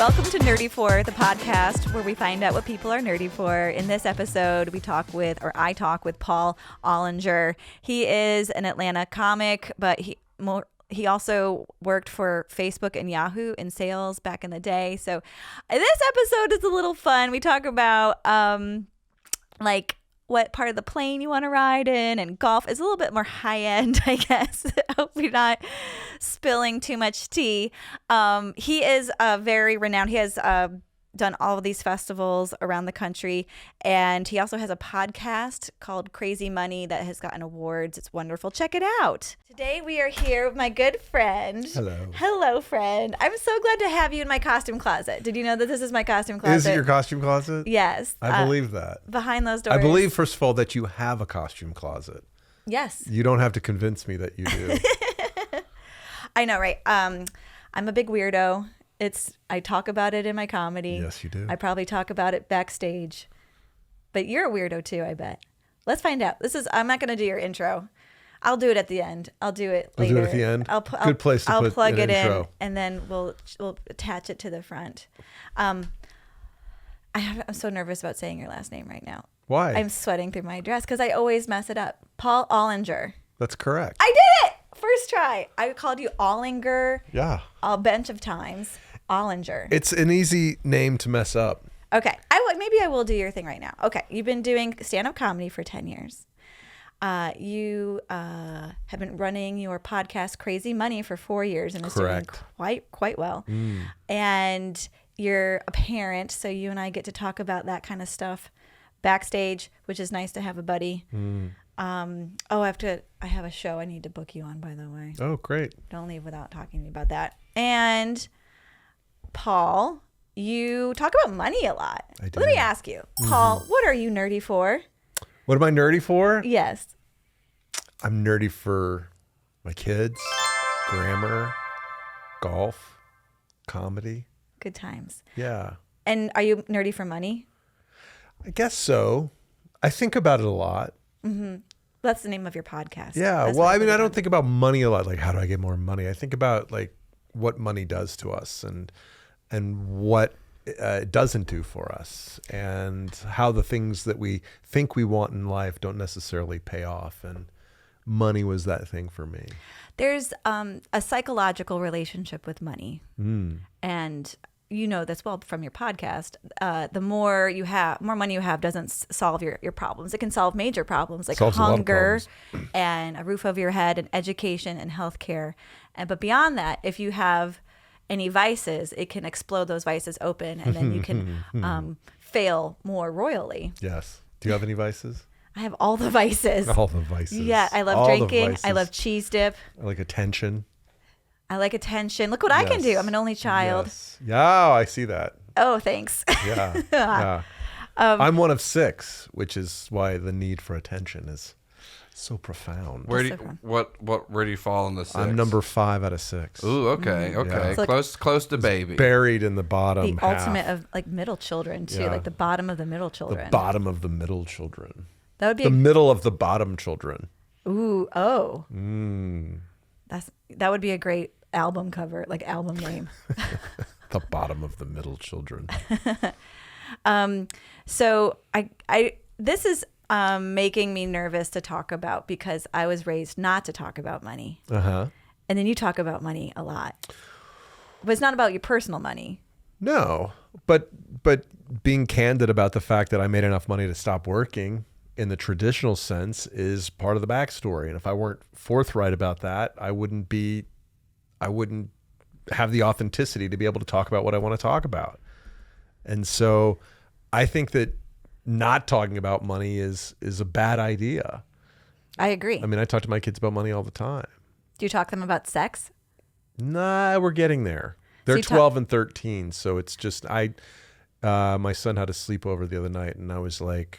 Welcome to Nerdy For, the podcast where we find out what people are nerdy for. In this episode, I talk with Paul Ollinger. He is an Atlanta comic, but he also worked for Facebook and Yahoo in sales back in the day. So this episode is a little fun. We talk about like what part of the plane you want to ride in, and golf is a little bit more high end, I guess. I hope we're not spilling too much tea. He is very renowned. He has done all of these festivals around the country, and he also has a podcast called Crazy Money that has gotten awards. It's wonderful. Check it out. Today we are here with my good friend. Hello, friend. I'm so glad to have you in my costume closet. Did you know that this is my costume closet? Is it your costume closet? Yes. I believe that. Behind those doors. I believe, first of all, that you have a costume closet. Yes. You don't have to convince me that you do. I know, right? I'm a big weirdo. I talk about it in my comedy. Yes, you do. I probably talk about it backstage. But you're a weirdo too, I bet. Let's find out. I'm not going to do your intro. I'll do it at the end. I'll do it later. I'll do it at the end? Good place to I'll put plug an it intro. in, and then we'll attach it to the front. I'm so nervous about saying your last name right now. Why? I'm sweating through my dress because I always mess it up. Paul Ollinger. That's correct. I did it! First try. I called you Ollinger. Yeah. A bunch of times. Ollinger. It's an easy name to mess up. Okay. Maybe I will do your thing right now. Okay. You've been doing stand-up comedy for 10 years. You have been running your podcast Crazy Money for 4 years, and it's doing quite well. And you're a parent, so you and I get to talk about that kind of stuff backstage, which is nice to have a buddy. I have a show I need to book you on, by the way. Oh, great. Don't leave without talking to me about that. And Paul, you talk about money a lot. I do. Let me ask you, Paul, what are you nerdy for? What am I nerdy for? Yes. I'm nerdy for my kids, grammar, golf, comedy. Good times. Yeah. And are you nerdy for money? I guess so. I think about it a lot. That's the name of your podcast. Yeah. That's Well, what I mean, I put don't think about money a lot. Like, how do I get more money? I think about like what money does to us and what it doesn't do for us, and how the things that we think we want in life don't necessarily pay off. And money was that thing for me. There's a psychological relationship with money. And you know this well from your podcast. The more money you have doesn't solve your problems. It can solve major problems like hunger and a roof over your head and education and healthcare. But beyond that, if you have any vices, it can explode those vices open, and then you can fail more royally. Yes. Do you have any vices? I have all the vices. All the vices. Yeah, I love drinking. I love cheese dip. I like attention. I like attention. Look what I can do. I'm an only child. Yes. Yeah, I see that. Oh, thanks. Yeah. Yeah. I'm one of 6, which is why the need for attention is so profound. Where do you fall in the 6? I'm number 5 out of 6. Ooh, okay. Yeah. Close to baby. Buried in the bottom The half. ultimate of like middle children too, Yeah. like the bottom of the middle children. The bottom of the middle children. That would be The middle of the bottom children. That would be a great album cover, like album name. The bottom of the middle children. So this is making me nervous to talk about because I was raised not to talk about money. Uh-huh. And then you talk about money a lot. But it's not about your personal money. No, but being candid about the fact that I made enough money to stop working in the traditional sense is part of the backstory. And if I weren't forthright about that, I wouldn't have the authenticity to be able to talk about what I want to talk about. And so I think that not talking about money is a bad idea. I agree. I mean, I talk to my kids about money all the time. Do you talk to them about sex? Nah, we're getting there. They're 12 and 13. So it's just, my son had a sleepover the other night, and I was like,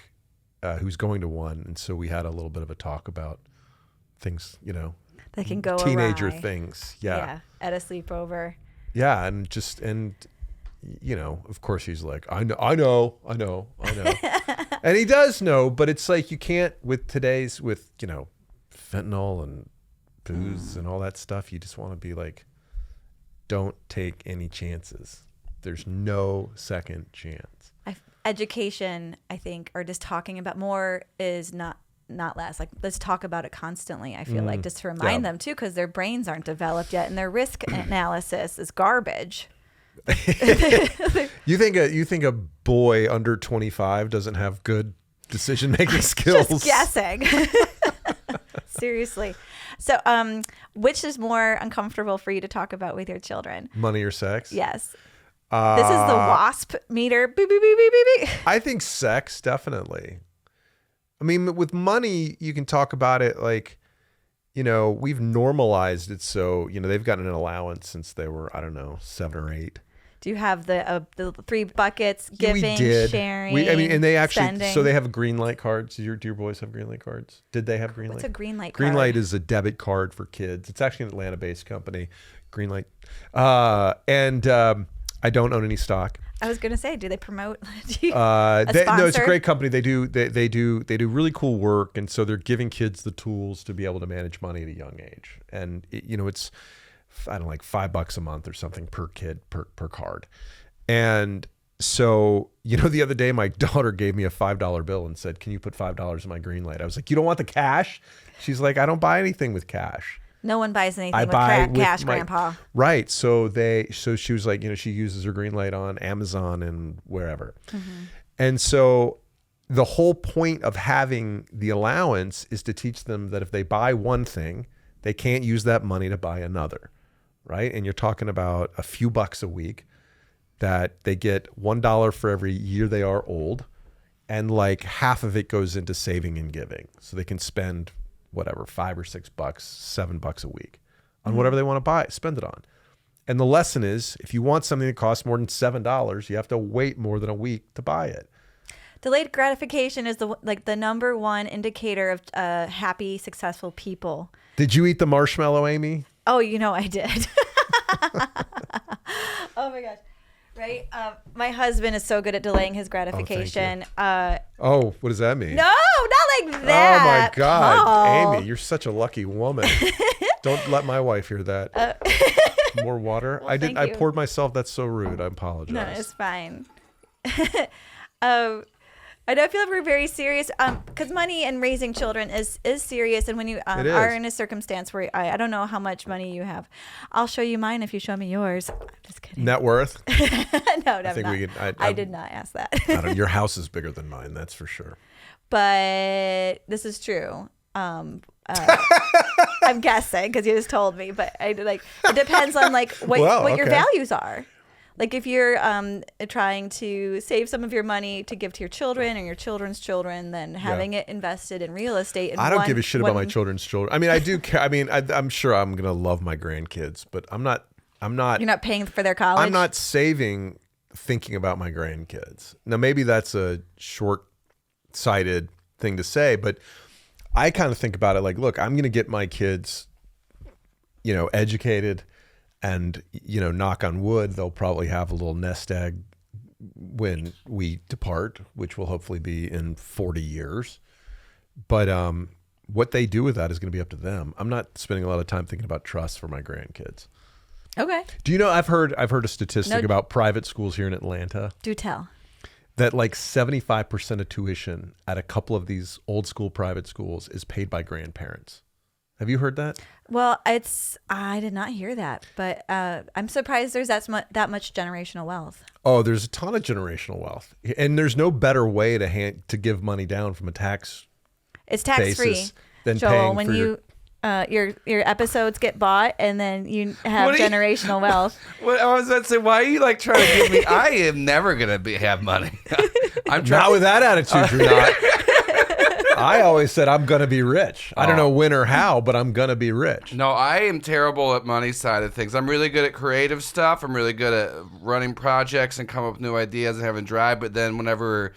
who's going to one? And so we had a little bit of a talk about things, That can go teenager awry. things. Yeah. At a sleepover. Yeah. And of course he's like, I know. And he does know, but it's like, you can't with fentanyl and booze and all that stuff. You just want to be like, don't take any chances. There's no second chance. Education, I think, or just talking about more is not less. Like, let's talk about it constantly. I feel like just to remind them too, because their brains aren't developed yet, and their risk analysis is garbage. You think a boy under 25 doesn't have good decision making skills? Just guessing. Seriously. So, which is more uncomfortable for you to talk about with your children? Money or sex? Yes. This is the WASP meter. Beep, beep, beep, beep, beep, beep. I think sex, definitely. I mean, with money, you can talk about it like, we've normalized it. So, they've gotten an allowance since they were, I don't know, 7 or 8. Do you have the 3 buckets, giving, we did. sharing, and they actually, spending? so they have green light cards. Do your boys have green light cards? Did they have green light? What's a green light card? Green light is a debit card for kids. It's actually an Atlanta-based company, Green Light. I don't own any stock. I was gonna say, do they promote? No, it's a great company. They do really cool work, and so they're giving kids the tools to be able to manage money at a young age. And it's I don't know, like $5 a month or something per kid per card. And so the other day my daughter gave me a $5 bill and said, "Can you put $5 in my green light?" I was like, "You don't want the cash?" She's like, "I don't buy anything with cash." No one buys anything with cash, Grandpa. Right. So she was like, she uses her green light on Amazon and wherever. Mm-hmm. And so the whole point of having the allowance is to teach them that if they buy one thing, they can't use that money to buy another. Right. And you're talking about a few bucks a week that they get $1 for every year they are old. And like half of it goes into saving and giving. So they can spend whatever, $5 or $6, $7 a week on whatever they want to buy, spend it on. And the lesson is, if you want something that costs more than $7, you have to wait more than a week to buy it. Delayed gratification is the number one indicator of happy, successful people. Did you eat the marshmallow, Amy? Oh, I did. Oh my gosh. Right? My husband is so good at delaying his gratification. What does that mean? No, not like that. Oh my God. Paul. Amy, you're such a lucky woman. Don't let my wife hear that. More water? Well, I poured myself. That's so rude. I apologize. No, it's fine. I don't feel like we're very serious because money and raising children is serious. And when you are in a circumstance where I don't know how much money you have, I'll show you mine if you show me yours. I'm just kidding. Net worth? No, I did not ask that. Your house is bigger than mine. That's for sure. But this is true. I'm guessing because you just told me, but it depends on what your values are. Like if you're trying to save some of your money to give to your children or your children's children, then having it invested in real estate. I don't give a shit about my children's children. I mean, I do care. I mean, I'm sure I'm gonna love my grandkids, but I'm not. You're not paying for their college. I'm not saving thinking about my grandkids. Now, maybe that's a short-sighted thing to say, but I kind of think about it like, look, I'm gonna get my kids, educated. And, knock on wood, they'll probably have a little nest egg when we depart, which will hopefully be in 40 years. But what they do with that is going to be up to them. I'm not spending a lot of time thinking about trusts for my grandkids. Okay. Do you know, I've heard a statistic about private schools here in Atlanta. Do tell. That like 75% of tuition at a couple of these old school private schools is paid by grandparents. Have you heard that? Well, I did not hear that, but I'm surprised there's that much generational wealth. Oh, there's a ton of generational wealth, and there's no better way to give money down from a tax. It's tax free. Than Joel, paying when for your episodes get bought, and then you have generational wealth. What I was about to say, why are you trying to give me? I am never gonna have money. I'm trying. Not with that attitude, you're not. I always said I'm going to be rich. I don't know when or how, but I'm going to be rich. No, I am terrible at money side of things. I'm really good at creative stuff. I'm really good at running projects and come up with new ideas and having drive. But then whenever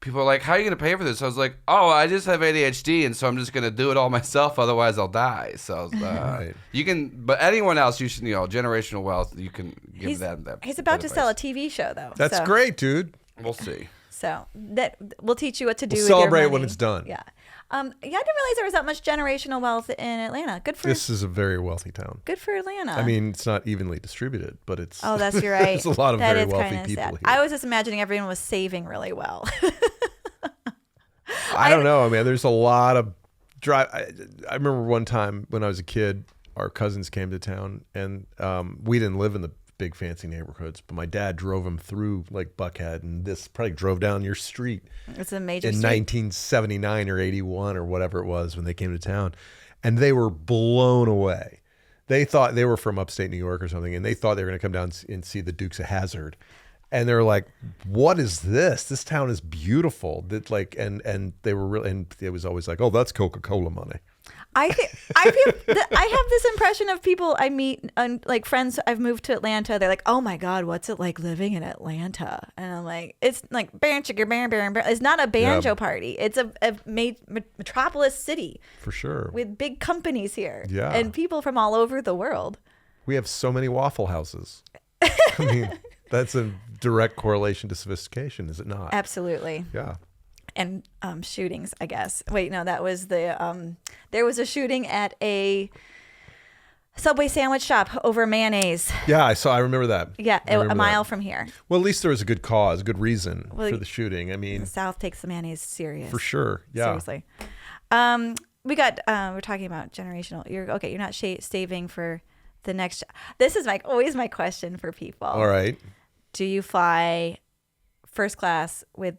people are like, how are you going to pay for this? I was like, I just have ADHD, and so I'm just going to do it all myself. Otherwise, I'll die. So right. You can, but anyone else, you should, generational wealth, you can give that. He's about to sell a TV show, though. That's great, dude. We'll see. So that we'll teach you what to do. We'll with celebrate your money. when it's done. Yeah. I didn't realize there was that much generational wealth in Atlanta. Good for This is a very wealthy town. Good for Atlanta. I mean, it's not evenly distributed, but it's. Oh, that's you're right. There's a lot of that very is wealthy kinda people sad. here. I was just imagining everyone was saving really well. I don't know. I mean, there's a lot of drive. I remember one time when I was a kid, our cousins came to town, and we didn't live in the big fancy neighborhoods, but my dad drove them through like Buckhead, and this probably drove down your street. It's a major in street. 1979 or 81 or whatever it was when they came to town, and they were blown away. They thought they were from upstate New York or something, and they thought they were going to come down and see the Dukes of Hazzard. And they're like, "What is this? This town is beautiful." That like, and they were really, and it was always like, "Oh, that's Coca-Cola money." I feel that I have this impression of people I meet, like friends. I've moved to Atlanta. They're like, "Oh my God, what's it like living in Atlanta?" And I'm like, "It's like it's not a banjo party. It's a metropolis city For sure. with big companies here, Yeah. and people from all over the world." We have so many Waffle Houses. I mean, that's a direct correlation to sophistication, is it not? Absolutely. Yeah. And shootings, I guess. Wait, no, that was the there was a shooting at a Subway sandwich shop over mayonnaise. Yeah, I remember that. Yeah, I remember a mile that. from here. Well, at least there was a good cause, good reason Well, for the shooting. I mean, The South takes the mayonnaise serious. for sure. Yeah. Seriously. We're talking about generational. You're not saving for the next. This is always my question for people. All right. Do you fly first class with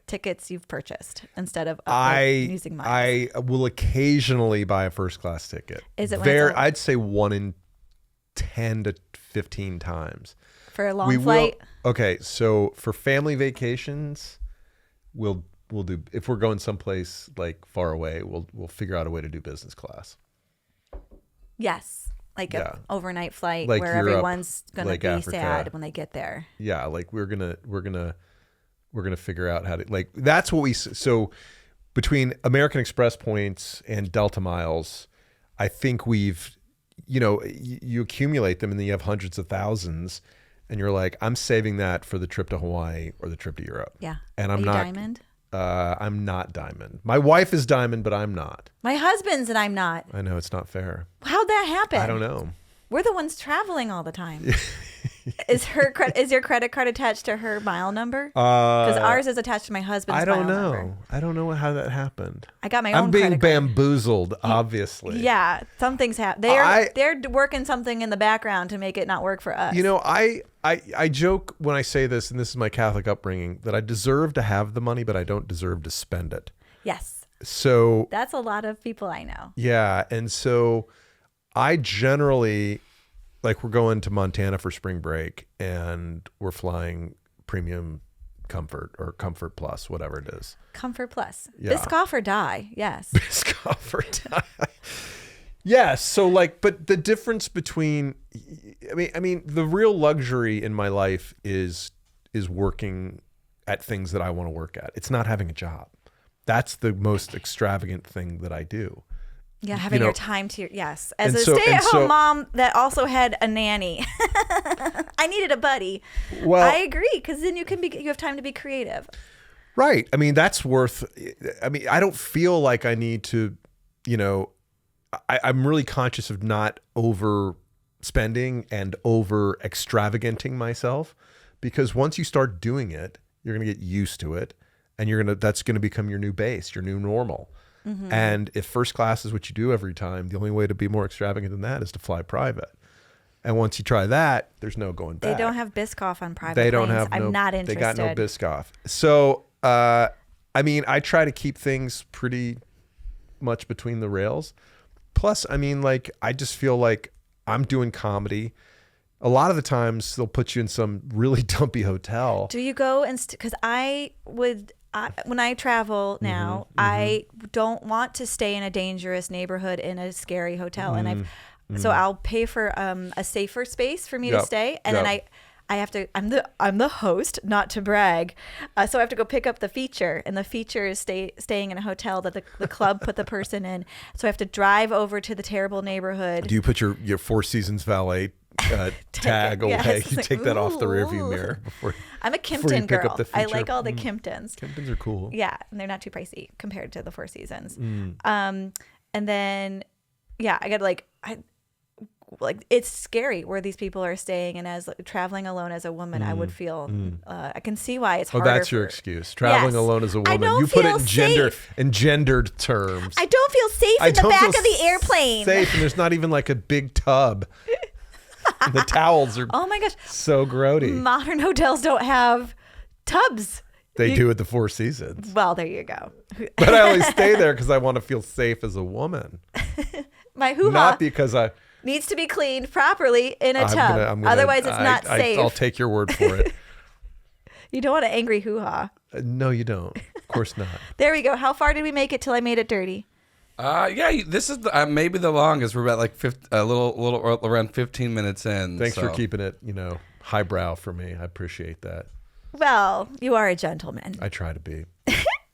tickets you've purchased instead of using miles? I will occasionally buy a first class ticket. Is it when it's I'd say 1 in 10 to 15 times. for a long flight? Okay, so for family vacations, we'll do, if we're going someplace like far away, we'll figure out a way to do business class. Yes. Like Yeah. an overnight flight Like where Europe, everyone's gonna like be Africa. sad when they get there. Yeah, like we're gonna figure out how to, like, that's what so between American Express points and Delta miles, I think we've, you accumulate them and then you have hundreds of thousands, and you're like, I'm saving that for the trip to Hawaii or the trip to Europe. Yeah. And Are I'm you not Diamond? I'm not Diamond. My wife is Diamond, but I'm not. My husband's and I'm not. I know, it's not fair. How'd that happen? I don't know. We're the ones traveling all the time. Is your credit card attached to her mile number? Because ours is attached to my husband's I don't mile know. number. I don't know how that happened. I got my I'm own being credit card. bamboozled, obviously. Yeah, something's happened. They're working something in the background to make it not work for us. I joke when I say this, and this is my Catholic upbringing, that I deserve to have the money, but I don't deserve to spend it. Yes, So that's a lot of people I know. yeah, and so I generally, like, we're going to Montana for spring break, and we're flying premium Comfort or Comfort Plus, whatever it is. Comfort Plus. Yeah. Biscoff or die. Yes. Comfort. Yes. So but the difference between, I mean, the real luxury in my life is working at things that I want to work at. It's not having a job. That's the most extravagant thing that I do. Yeah, having your time to yes. As And a so- stay-at-home mom that also had a nanny, I needed a buddy. Well, I agree, because then you have time to be creative. right. I mean, that's worth. I mean, I don't feel like I need to. I'm really conscious of not overspending and over extravaganting myself, because once you start doing it, you're going to get used to it, and that's going to become your new base, your new normal. Mm-hmm. And if first class is what you do every time, the only way to be more extravagant than that is to fly private. And once you try that, there's no going back. They don't have Biscoff on private They don't planes. have. I'm not interested. They got no Biscoff. So, I mean, I try to keep things pretty much between the rails. Plus, I mean, like, I just feel like I'm doing comedy. A lot of the times they'll put you in some really dumpy hotel. Do you go and because when I travel now, I don't want to stay in a dangerous neighborhood in a scary hotel, and so I'll pay for a safer space for me to Yep, stay, and then I'm the host, not to brag. So I have to go pick up the feature, and the feature is staying in a hotel that the club put the person in. So I have to drive over to the terrible neighborhood. Do you put your Four Seasons valet tag away? Yes. You Like, take that off the ooh. rearview mirror before. I'm a before you Kimpton pick girl. up the I feature. like all the Kimptons. Kimptons are cool. Yeah, and they're not too pricey compared to the Four Seasons. And then, yeah, I got like it's scary where these people are staying, and as traveling alone as a woman, I would feel. I can see why it's harder. Oh, that's your excuse. Traveling Yes. alone as a woman. don't You put it feel in gendered terms. I don't feel safe in the don't back feel of the airplane. Safe, and there's not even like a big tub. And the towels are Oh my gosh, so grody. modern hotels don't have tubs. They do at the Four Seasons. Well, there you go. But I only stay there because I want to feel safe as a woman. My hoo-ha Not because needs to be cleaned properly in a tub. I'm gonna, Otherwise, it's not safe. I'll take your word for it. You don't want an angry hoo-ha. No, you don't. Of course not. There we go. How far did we make it till I made it dirty? This is maybe the longest. We're about like a little around 15 minutes in. Thanks for keeping it, highbrow for me. I appreciate that. Well, you are a gentleman. I try to be.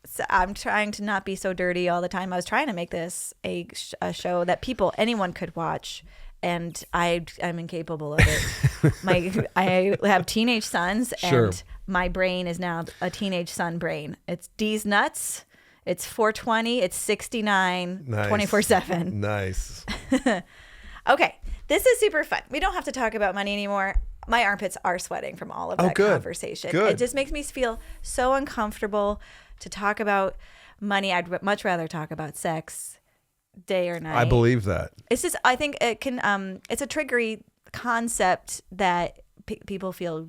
So I'm trying to not be so dirty all the time. I was trying to make this a show that anyone could watch, and I'm incapable of it. I have teenage sons, Sure. and my brain is now a teenage son brain. It's D's nuts. It's 420. It's 69. Nice. 24/7. Nice. Okay, this is super fun. We don't have to talk about money anymore. My armpits are sweating from all of that good. conversation. Good. It just makes me feel so uncomfortable to talk about money. I'd much rather talk about sex, day or night. I believe that. It's just, I think it can. It's a triggery concept that people feel.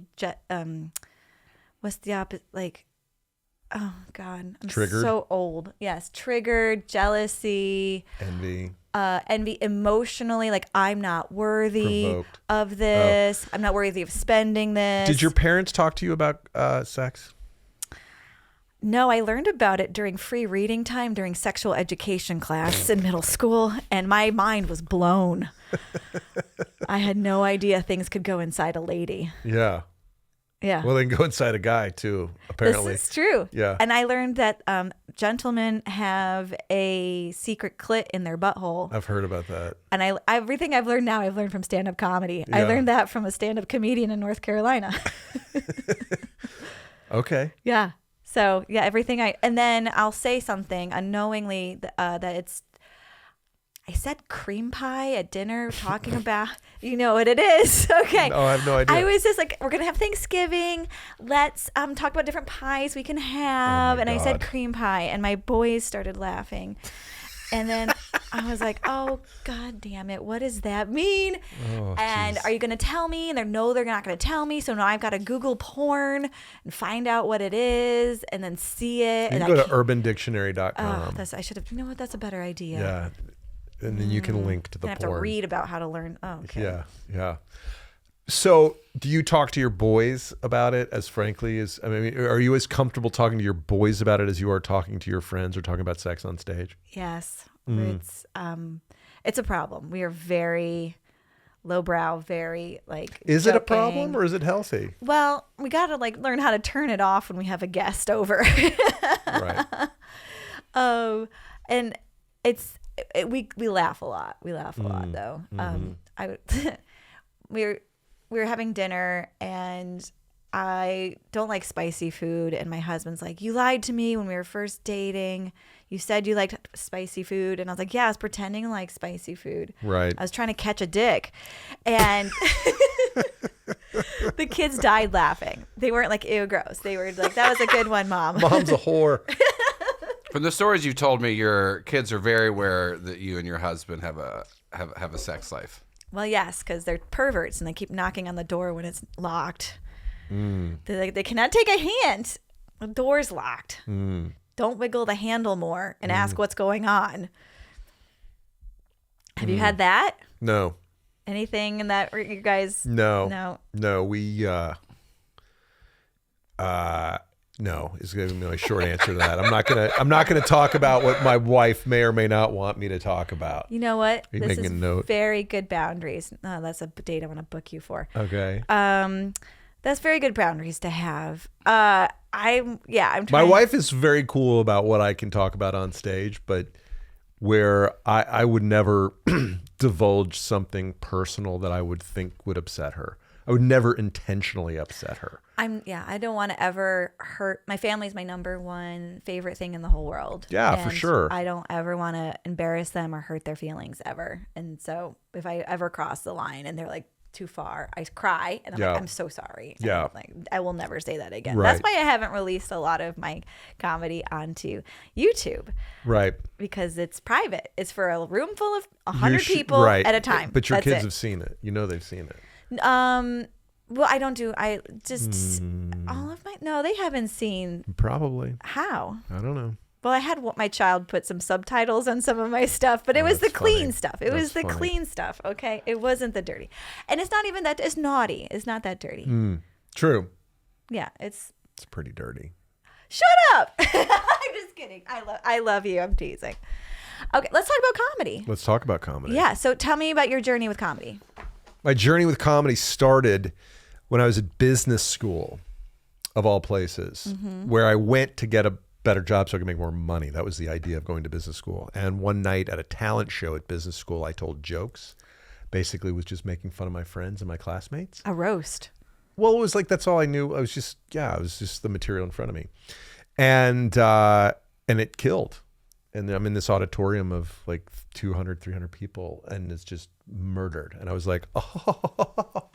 What's the opposite? Like, oh God, I'm Triggered? so old. Yes, triggered, jealousy, envy, emotionally. Like, I'm not worthy Provoked. of this. I'm not worthy of spending this. Did your parents talk to you about sex? No, I learned about it during free reading time during sexual education class in middle school, and my mind was blown. I had no idea things could go inside a lady. Yeah. Yeah. Well, they can go inside a guy too, apparently. This is true. Yeah. And I learned that gentlemen have a secret clit in their butthole. I've heard about that. And everything I've learned now, I've learned from stand-up comedy. I Yeah. learned that from a stand-up comedian in North Carolina. Okay. Yeah. So yeah, and then I'll say something unknowingly that it's. I said cream pie at dinner, talking about, you know what it is. Okay. No, I have no idea. I was just like, we're going to have Thanksgiving. Let's talk about different pies we can have. Oh, my and I said God. cream pie, and my boys started laughing. And then I was like, oh, God damn it. What does that mean? Oh, and geez. are you going to tell me? And they're not going to tell me. So now I've got to Google porn and find out what it is and then see it. You and can go I to urbandictionary.com. I should have, you know what? That's a better idea. Yeah. And then you can link to the I have porn. to read about how to learn. Oh, okay. Yeah. Yeah. So do you talk to your boys about it as frankly as, I mean, are you as comfortable talking to your boys about it as you are talking to your friends or talking about sex on stage? Yes. It's a problem. We are very lowbrow, very like. Is it a joking. problem or is it healthy? Well, we got to like learn how to turn it off when we have a guest over. Right. And we laugh a lot. We laugh a lot though. We were having dinner and I don't like spicy food, and my husband's like, you lied to me when we were first dating. You said you liked spicy food, and I was like, yeah, I was pretending to like spicy food. Right. I was trying to catch a dick, and the kids died laughing. They weren't like, ew, gross. They were like, that was a good one, Mom. Mom's a whore. From the stories you told me, your kids are very aware that you and your husband have a sex life. Well, yes, because they're perverts and they keep knocking on the door when it's locked. They cannot take a hint. The door's locked. Don't wiggle the handle more and ask what's going on. Have you had that? No. Anything in that, you guys? No. We no is going to be my short answer to that. I'm not gonna talk about what my wife may or may not want me to talk about. You know what? Are you This making is a note? very good boundaries. Oh, that's a date I want to book you for. Okay. That's very good boundaries to have. I'm trying. My wife is very cool about what I can talk about on stage, but where I would never divulge something personal that I would think would upset her. I would never intentionally upset her. I don't want to ever hurt. My family's my number one favorite thing in the whole world. Yeah, for And sure. I don't ever want to embarrass them or hurt their feelings ever. And so if I ever cross the line and they're like too far, I cry and I'm Yeah. like, I'm so sorry. And Yeah. like, I will never say that again. Right. That's why I haven't released a lot of my comedy onto YouTube, Right. because it's private. It's for a room full of 100 You people right. at a time. But your That's kids it. have seen it. You know they've seen it. Well, I just all of no, they haven't seen. Probably. How? I don't know. Well, I had my child put some subtitles on some of my stuff, but it was the that's clean funny. stuff. It was That's the funny. clean stuff, okay? It wasn't the dirty. And it's not even that, it's naughty. It's not that dirty. True. Yeah, it's, It's pretty dirty. shut up. I'm just kidding. I love you. I'm teasing. Okay, let's talk about comedy. Let's talk about comedy. Yeah, so tell me about your journey with comedy. My journey with comedy started when I was at business school, of all places, where I went to get a better job so I could make more money. That was the idea of going to business school. And one night at a talent show at business school, I told jokes. Basically was just making fun of my friends and my classmates. A roast. Well, it was like, that's all I knew. It was just the material in front of me. And it killed. And I'm in this auditorium of like 200, 300 people, and it's just murdered. And I was like, oh,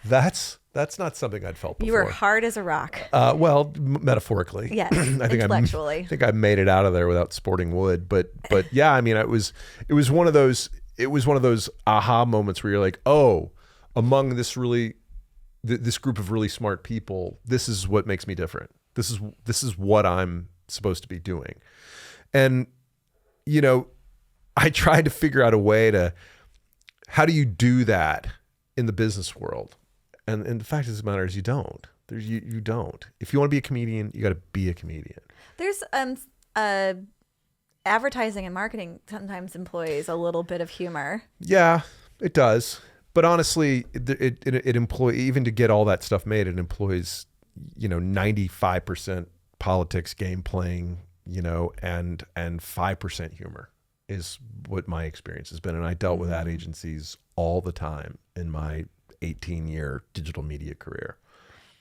that's not something I'd felt before. You were hard as a rock. Well, metaphorically. Yes, I think intellectually. I think I made it out of there without sporting wood. But yeah, I mean, it was one of those aha moments where you're like, oh, among this group of really smart people, this is what makes me different. This is what I'm supposed to be doing. And, you know, I tried to figure out a way to, how do you do that in the business world? And the fact of the matter is you don't. You don't. If you want to be a comedian, you got to be a comedian. There's advertising and marketing sometimes employs a little bit of humor. Yeah, it does. But honestly, it employs, even to get all that stuff made, it employs, 95% politics, game playing, and 5% humor is what my experience has been. And I dealt with ad agencies all the time in my 18-year digital media career.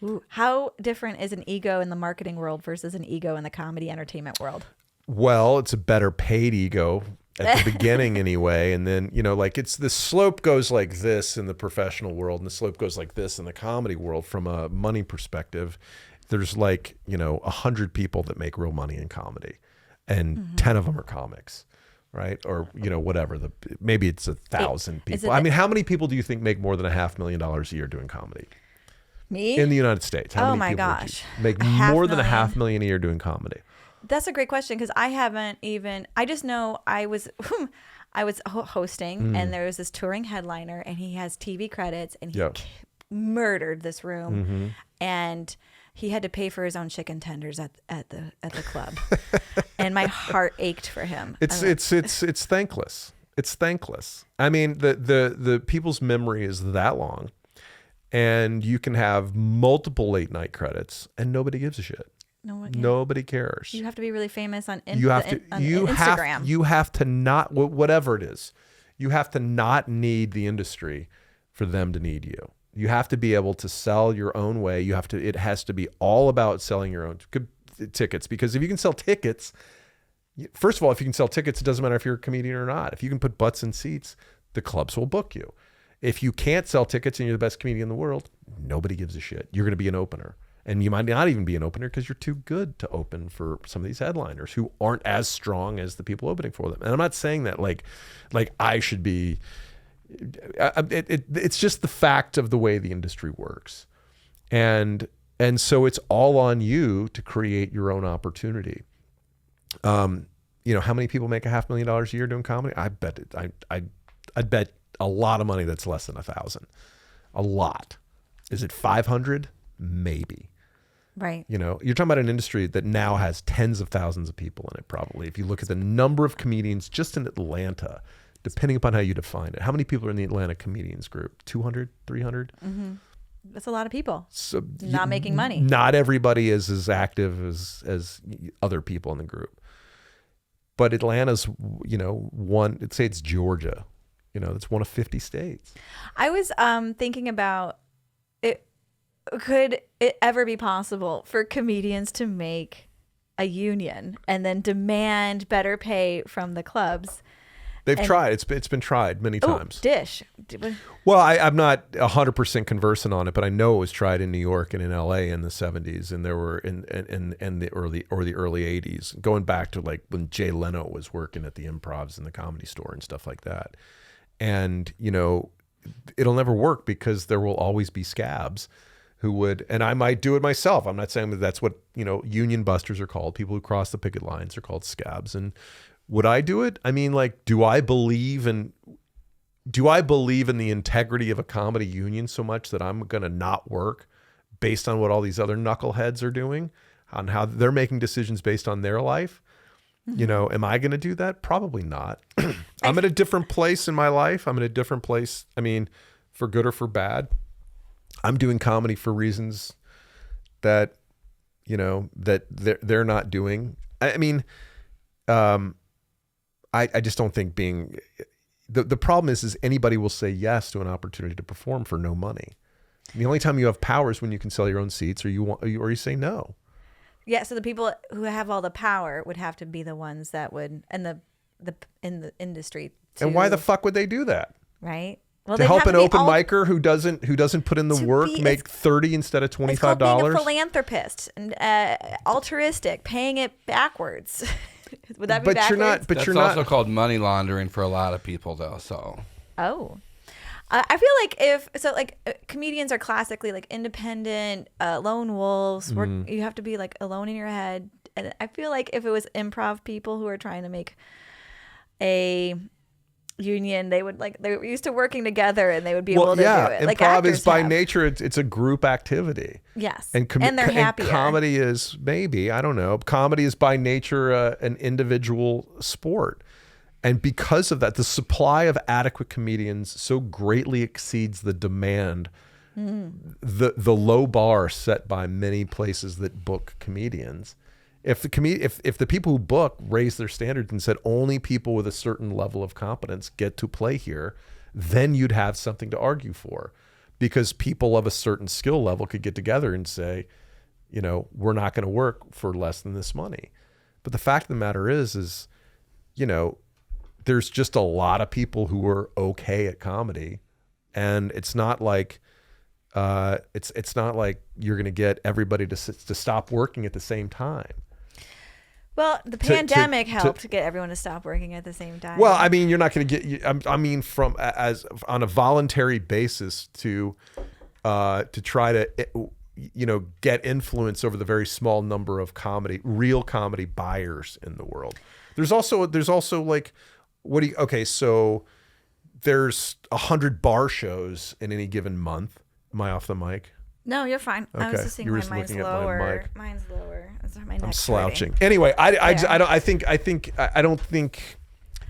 Ooh, how different is an ego in the marketing world versus an ego in the comedy entertainment world? Well, it's a better paid ego at the beginning anyway. And then, it's the slope goes like this in the professional world and the slope goes like this in the comedy world. From a money perspective, there's 100 people that make real money in comedy, and 10 of them are comics, right? Or, whatever. Maybe it's 1,000 people. I mean, how many people do you think make more than $500,000 a year doing comedy? Me? In the United States. How many my people would gosh. you make more than $500,000 a year doing comedy? That's a great question, because I just know I was hosting and there was this touring headliner and he has TV credits and he murdered this room and he had to pay for his own chicken tenders at the club. And my heart ached for him. It's thankless. It's thankless. I mean, the people's memory is that long, and you can have multiple late night credits and nobody gives a shit. Nobody cares. You have to be really famous on Instagram. You have to not, whatever it is, you have to not need the industry for them to need you. You have to be able to sell your own way. It has to be all about selling your own tickets, because if you can sell tickets, first of all, if you can sell tickets, it doesn't matter if you're a comedian or not. If you can put butts in seats, the clubs will book you. If you can't sell tickets and you're the best comedian in the world, nobody gives a shit. You're going to be an opener. And you might not even be an opener because you're too good to open for some of these headliners who aren't as strong as the people opening for them. And I'm not saying that like I should be. It's just the fact of the way the industry works, and so it's all on you to create your own opportunity. How many people make $500,000 a year doing comedy? I bet I'd bet a lot of money that's less than 1,000. A lot. Is it 500? Maybe. Right. You're talking about an industry that now has tens of thousands of people in it, probably. If you look at the number of comedians just in Atlanta, depending upon how you define it. How many people are in the Atlanta comedians group? 200, 300? That's a lot of people So not making money. Not everybody is as active as other people in the group. But Atlanta's, one, let's say it's Georgia, it's one of 50 states. I was thinking about it. Could it ever be possible for comedians to make a union and then demand better pay from the clubs? They've tried. It's been tried many times. Dish. Well, I'm not 100% conversant on it, but I know it was tried in New York and in LA in the 70s, and there were in the early 80s, going back to like when Jay Leno was working at the Improvs and the Comedy Store and stuff like that. And it'll never work because there will always be scabs who would, and I might do it myself. I'm not saying that that's what union busters are called. People who cross the picket lines are called scabs. And would I do it? I mean, like, do I believe in the integrity of a comedy union so much that I'm going to not work based on what all these other knuckleheads are doing, on how they're making decisions based on their life? Am I going to do that? Probably not. I'm at a different place in my life. I'm in a different place. I mean, for good or for bad. I'm doing comedy for reasons that, that they're not doing. I mean, I just don't think the problem is anybody will say yes to an opportunity to perform for no money. The only time you have power is when you can sell your own seats, or you say no. Yeah. So the people who have all the power would have to be the ones that would, and in the industry. And why the fuck would they do that? Right. Well, to help an open micer who doesn't put in the work make $30 instead of $25. It's called being a philanthropist and altruistic, paying it backwards. Would that be backwards? That's also called money laundering for a lot of people, though. So. Oh. I feel like comedians are classically like independent, lone wolves. You have to be like alone in your head. And I feel like if it was improv people who are trying to make a union, they were used to working together and they would be able to do it. Like improv is by nature, it's a group activity. Yes. And they're happier. And comedy is maybe, I don't know. Comedy is by nature an individual sport. And because of that, the supply of adequate comedians so greatly exceeds the demand, the low bar set by many places that book comedians. If the people who book raised their standards and said only people with a certain level of competence get to play here, then you'd have something to argue for, because people of a certain skill level could get together and say, we're not going to work for less than this money. But the fact of the matter is, there's just a lot of people who are okay at comedy, and it's not like it's not like you're going to get everybody to stop working at the same time. Well, the pandemic helped to get everyone to stop working at the same time. Well, I mean, you're not going to get. I mean, from as on a voluntary basis to try to get influence over the very small number of real comedy buyers in the world. There's also like, so there's 100 bar shows in any given month. Am I off the mic? No, you're fine. Okay. I was just saying mine's lower. Mine's lower. My neck's I'm slouching. hurting. Anyway, I don't think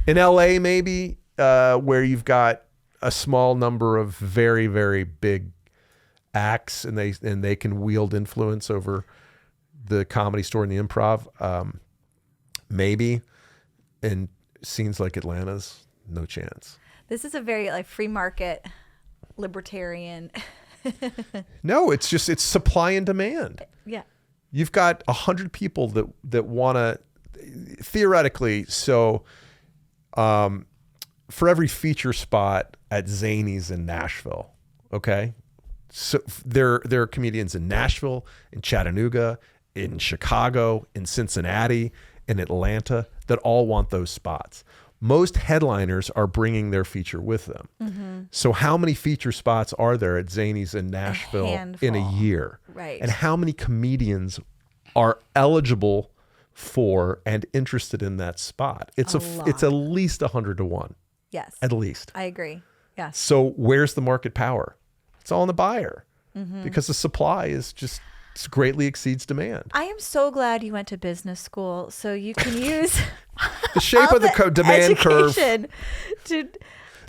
in LA maybe where you've got a small number of very, very big acts and they can wield influence over the Comedy Store and the Improv. Maybe in scenes like Atlanta's, no chance. This is a very like free market libertarian. No, it's supply and demand. Yeah. You've got 100 people that want to theoretically. So, for every feature spot at Zany's in Nashville, okay. So there are comedians in Nashville, in Chattanooga, in Chicago, in Cincinnati, in Atlanta that all want those spots. Most headliners are bringing their feature with them. Mm-hmm. So how many feature spots are there at Zany's in Nashville in a year? Right. And how many comedians are eligible for and interested in that spot? It's at least 100 to 1. Yes. At least. I agree. Yes. So where's the market power? It's all in the buyer, because the supply is just greatly exceeds demand. I am so glad you went to business school so you can use the shape of the demand curve to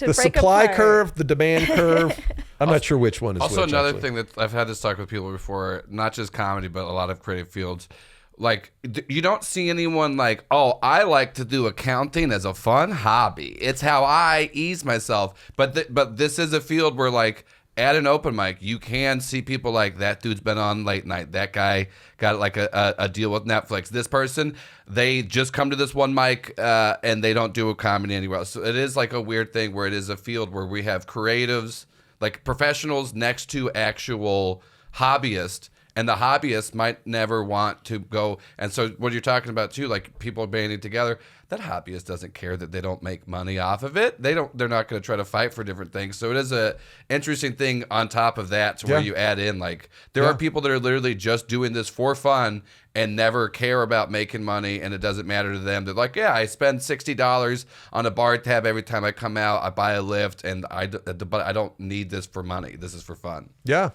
the supply curve, the demand curve. I'm not sure which one is also which. Another thing that I've had this talk with people before, not just comedy, but a lot of creative fields. Like, you don't see anyone like, oh, I like to do accounting as a fun hobby. It's how I ease myself. But this is a field where, like, at an open mic, you can see people like, that dude's been on late night. That guy got like a deal with Netflix. This person, they just come to this one mic and they don't do a comedy anywhere else. So it is like a weird thing where it is a field where we have creatives, like professionals next to actual hobbyists. And the hobbyists might never want to go. And so what you're talking about too, like people banding together, that hobbyist doesn't care that they don't make money off of it. They're not going to try to fight for different things. So it is a interesting thing on top of that to where you add in, like, there are people that are literally just doing this for fun and never care about making money, and it doesn't matter to them. They're like, yeah, I spend $60 on a bar tab every time I come out. I buy a lift, but I don't need this for money. This is for fun. Yeah,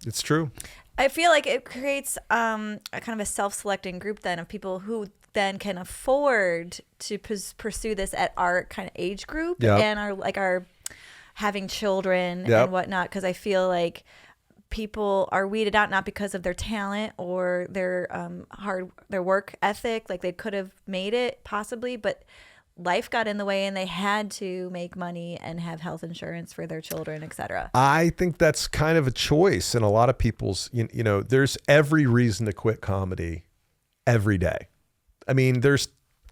it's true. I feel like it creates a kind of a self-selecting group then of people who then can afford to pursue this at our kind of age group and are having children and whatnot. Because I feel like people are weeded out not because of their talent or their their work ethic. Like they could have made it possibly, but life got in the way and they had to make money and have health insurance for their children, etc. I think that's kind of a choice in a lot of people's, you know, there's every reason to quit comedy every day. I mean,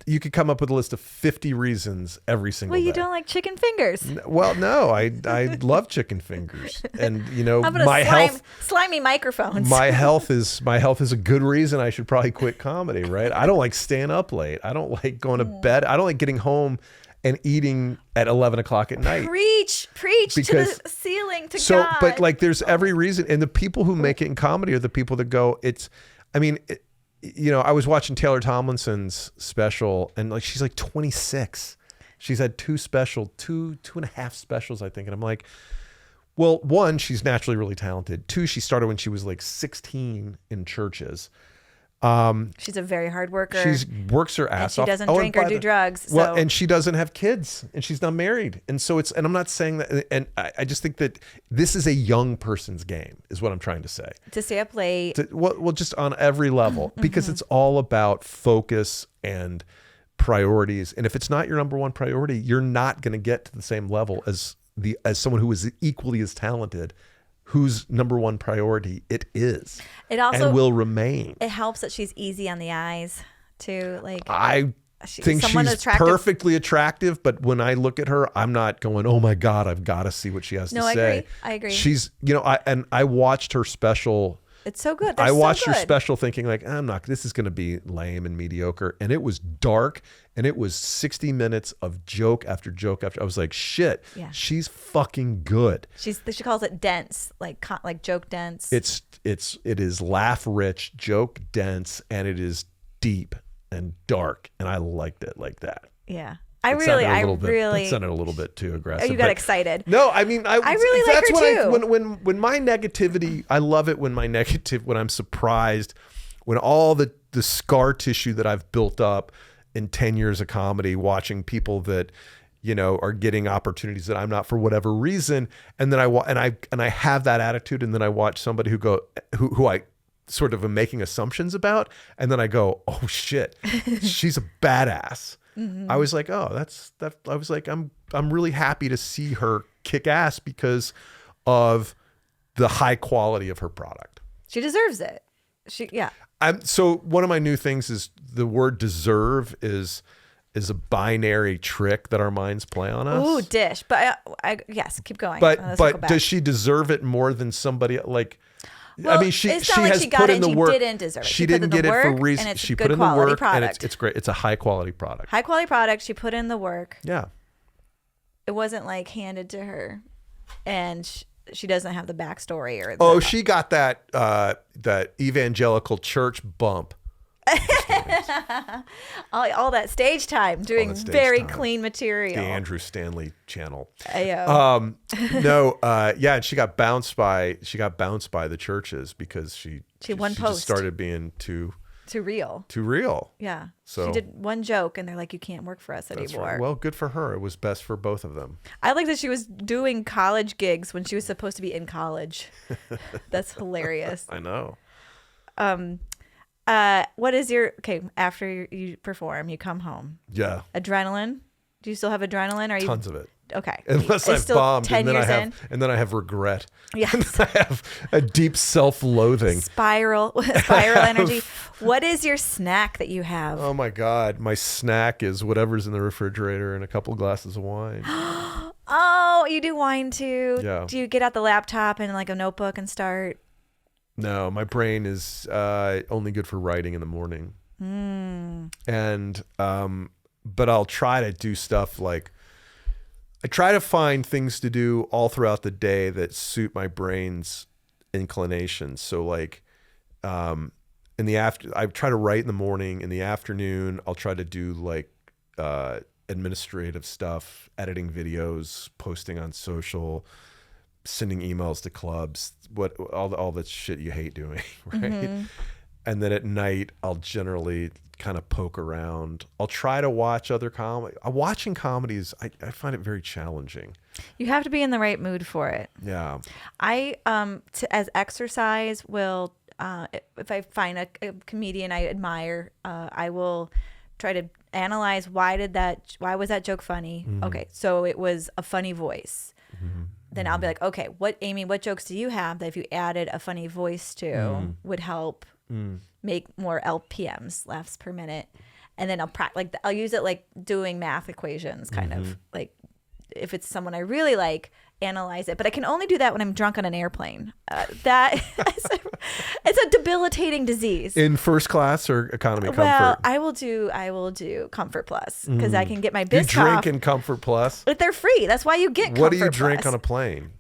you could come up with a list of 50 reasons every single day. Well, you don't like chicken fingers. Well, no, I love chicken fingers, and you know, slimy microphones. My health is a good reason I should probably quit comedy, right? I don't like staying up late. I don't like going to bed. I don't like getting home and eating at 11 o'clock at night. Preach to the ceiling, to God. But like, there's every reason, and the people who make it in comedy are the people that go. You know, I was watching Taylor Tomlinson's special, and like, she's like 26. She's had two and a half specials, I think. And I'm like, well, one, she's naturally really talented. Two, she started when she was like 16 in churches. She's a very hard worker. She works her ass off. She doesn't drink or do drugs. Well, and she doesn't have kids, and she's not married. And so and I'm not saying that, and I just think that this is a young person's game, is what I'm trying to say. To stay up late. Well, just on every level, because it's all about focus and priorities. And if it's not your number one priority, you're not going to get to the same level as someone who is equally as talented, whose number one priority it is. It also and will remain. It helps that she's easy on the eyes too. Like, I think she's perfectly attractive, but when I look at her, I'm not going, oh my God, I've got to see what she has to say. I agree. She's, you know, I watched her special. It's so good. I watched her special thinking like, this is going to be lame and mediocre. And it was dark, and it was 60 minutes of joke after joke after. I was like, shit, she's fucking good. She calls it dense, like joke dense. It is laugh rich, joke dense, and it is deep and dark. And I liked it like that. Yeah. That sounded a little bit too aggressive. You got excited. No, I mean, I really like her too. When my negativity, I love it when I'm surprised, when all the scar tissue that I've built up in 10 years of comedy, watching people that, you know, are getting opportunities that I'm not for whatever reason, and then I have that attitude, and then I watch somebody who I sort of am making assumptions about, and then I go, oh shit, she's a badass. Mm-hmm. I was like, oh, I was like, I'm really happy to see her kick ass because of the high quality of her product. She deserves it. So one of my new things is the word deserve is a binary trick that our minds play on us. Ooh, dish. But yes, keep going. But does she deserve it more than somebody like? Well, I mean, she has put in the work. She didn't deserve it. She didn't get it for reason. She put in the work, and it's great. It's a high quality product. High quality product. She put in the work. Yeah. It wasn't like handed to her, and she doesn't have the backstory or. Oh, she got that evangelical church bump. all that stage time doing very clean material. The Andrew Stanley channel. Ayo. And she got bounced by the churches because she one post just started being too to real. Yeah. So she did one joke and they're like, you can't work for us anymore. Right. Well, good for her. It was best for both of them. I like that she was doing college gigs when she was supposed to be in college. That's hilarious. I know. What is after you perform, you come home. Yeah. Adrenaline? Do you still have adrenaline? Are you Tons of it. Okay. Unless It's I've still bombed 10 and then years in? and then I have regret. Yes. And I have a deep self-loathing. Spiral energy. What is your snack that you have? Oh my God. My snack is whatever's in the refrigerator and a couple glasses of wine. Oh, you do wine too? Yeah. Do you get out the laptop and like a notebook and start? No, my brain is only good for writing in the morning. And but I'll try to do stuff like I try to find things to do all throughout the day that suit my brain's inclinations. So like in the I try to write in the morning. In the afternoon, I'll try to do like administrative stuff, editing videos, posting on social, sending emails to clubs, all the shit you hate doing, right? Mm-hmm. And then at night, I'll generally kind of poke around. I'll try to watch other comedy. Watching comedies, I find it very challenging. You have to be in the right mood for it. Yeah. I as exercise will if I find a comedian I admire, I will try to analyze why was that joke funny? Mm-hmm. Okay, so it was a funny voice. Mm-hmm. Then I'll be like, okay, what jokes do you have that if you added a funny voice to would help make more LPMs, laughs per minute? And then I'll use it like doing math equations, kind of like if it's someone I really like, analyze it. But I can only do that when I'm drunk on an airplane. It's a debilitating disease. In first class or economy comfort? Well, I will do Comfort Plus because I can get my Biscoff. You drink in Comfort Plus? But they're free. That's why you get Comfort Plus. What do you drink on a plane?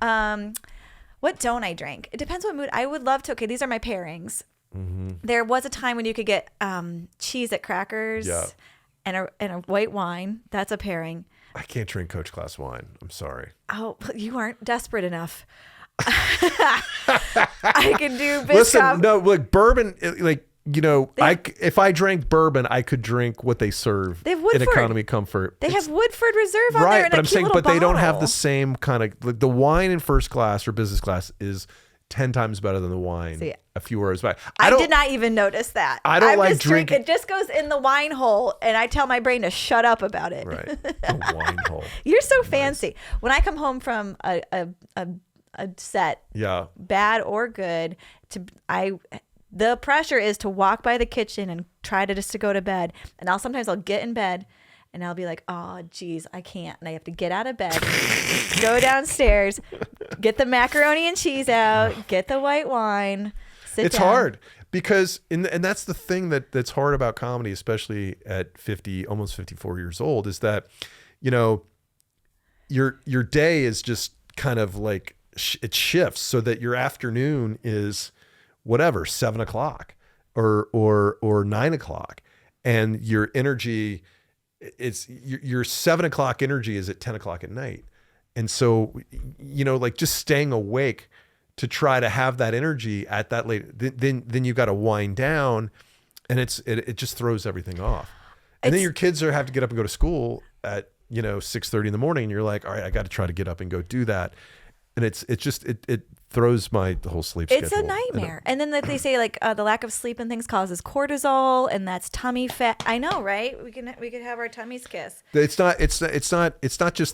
What don't I drink? It depends what mood. I would love to. Okay, these are my pairings. Mm-hmm. There was a time when you could get cheese at crackers and a white wine. That's a pairing. I can't drink Coach Class wine. I'm sorry. Oh, you aren't desperate enough. I can do Biscoff. Listen, no, like bourbon, like, you know, if I drank bourbon, I could drink what they serve in economy comfort. They have Woodford Reserve on there. Right, in but a I'm cute saying, little but they don't have bottle. the same kind of, like the wine in first class or business class is 10 times better than the wine a few hours back. I did not even notice that. I don't like drinking. It just goes in the wine hole, and I tell my brain to shut up about it. Right, the wine hole. You're so fancy. When I come home from a set, bad or good, the pressure is to walk by the kitchen and try to go to bed. And sometimes I'll get in bed and I'll be like, oh, geez, I can't. And I have to get out of bed, go downstairs, get the macaroni and cheese out, get the white wine, sit It's down. hard because, and that's the thing that's hard about comedy, especially at 50, almost 54 years old, is that, you know, your day is just kind of like, it shifts so that your afternoon is whatever, 7 o'clock or 9 o'clock. And your energy, your 7 o'clock energy is at 10 o'clock at night. And so, you know, like just staying awake to try to have that energy at that late, then you got to wind down, and it just throws everything off. And then your kids have to get up and go to school at, 6:30 in the morning. And you're like, all right, I got to try to get up and go do that. And it throws my whole sleep schedule. It's a nightmare. And then they say like the lack of sleep and things causes cortisol, and that's tummy fat. I know, right? We could have our tummies kiss. It's not just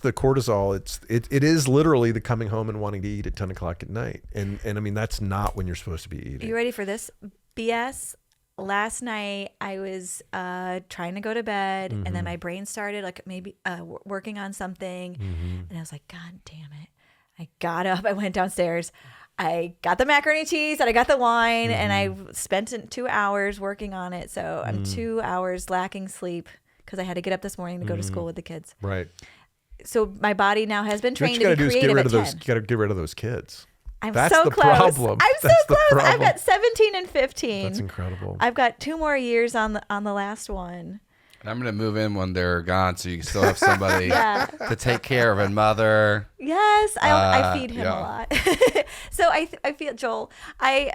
the cortisol. It is literally the coming home and wanting to eat at 10 o'clock at night. And I mean, that's not when you're supposed to be eating. You ready for this BS? Last night I was trying to go to bed, and then my brain started like maybe working on something, and I was like, God damn it. I got up, I went downstairs, I got the macaroni and cheese, and I got the wine, and I spent 2 hours working on it. So I'm 2 hours lacking sleep because I had to get up this morning to go to school with the kids. Right. So my body now has been trained to be creative at 10. You got to get rid of those kids. That's so the close. Problem. I'm so close. I've got 17 and 15. That's incredible. I've got 2 more years on the last one. I'm going to move in when they're gone so you can still have somebody to take care of, and mother. Yes, I feed him a lot. So I feel, Joel, I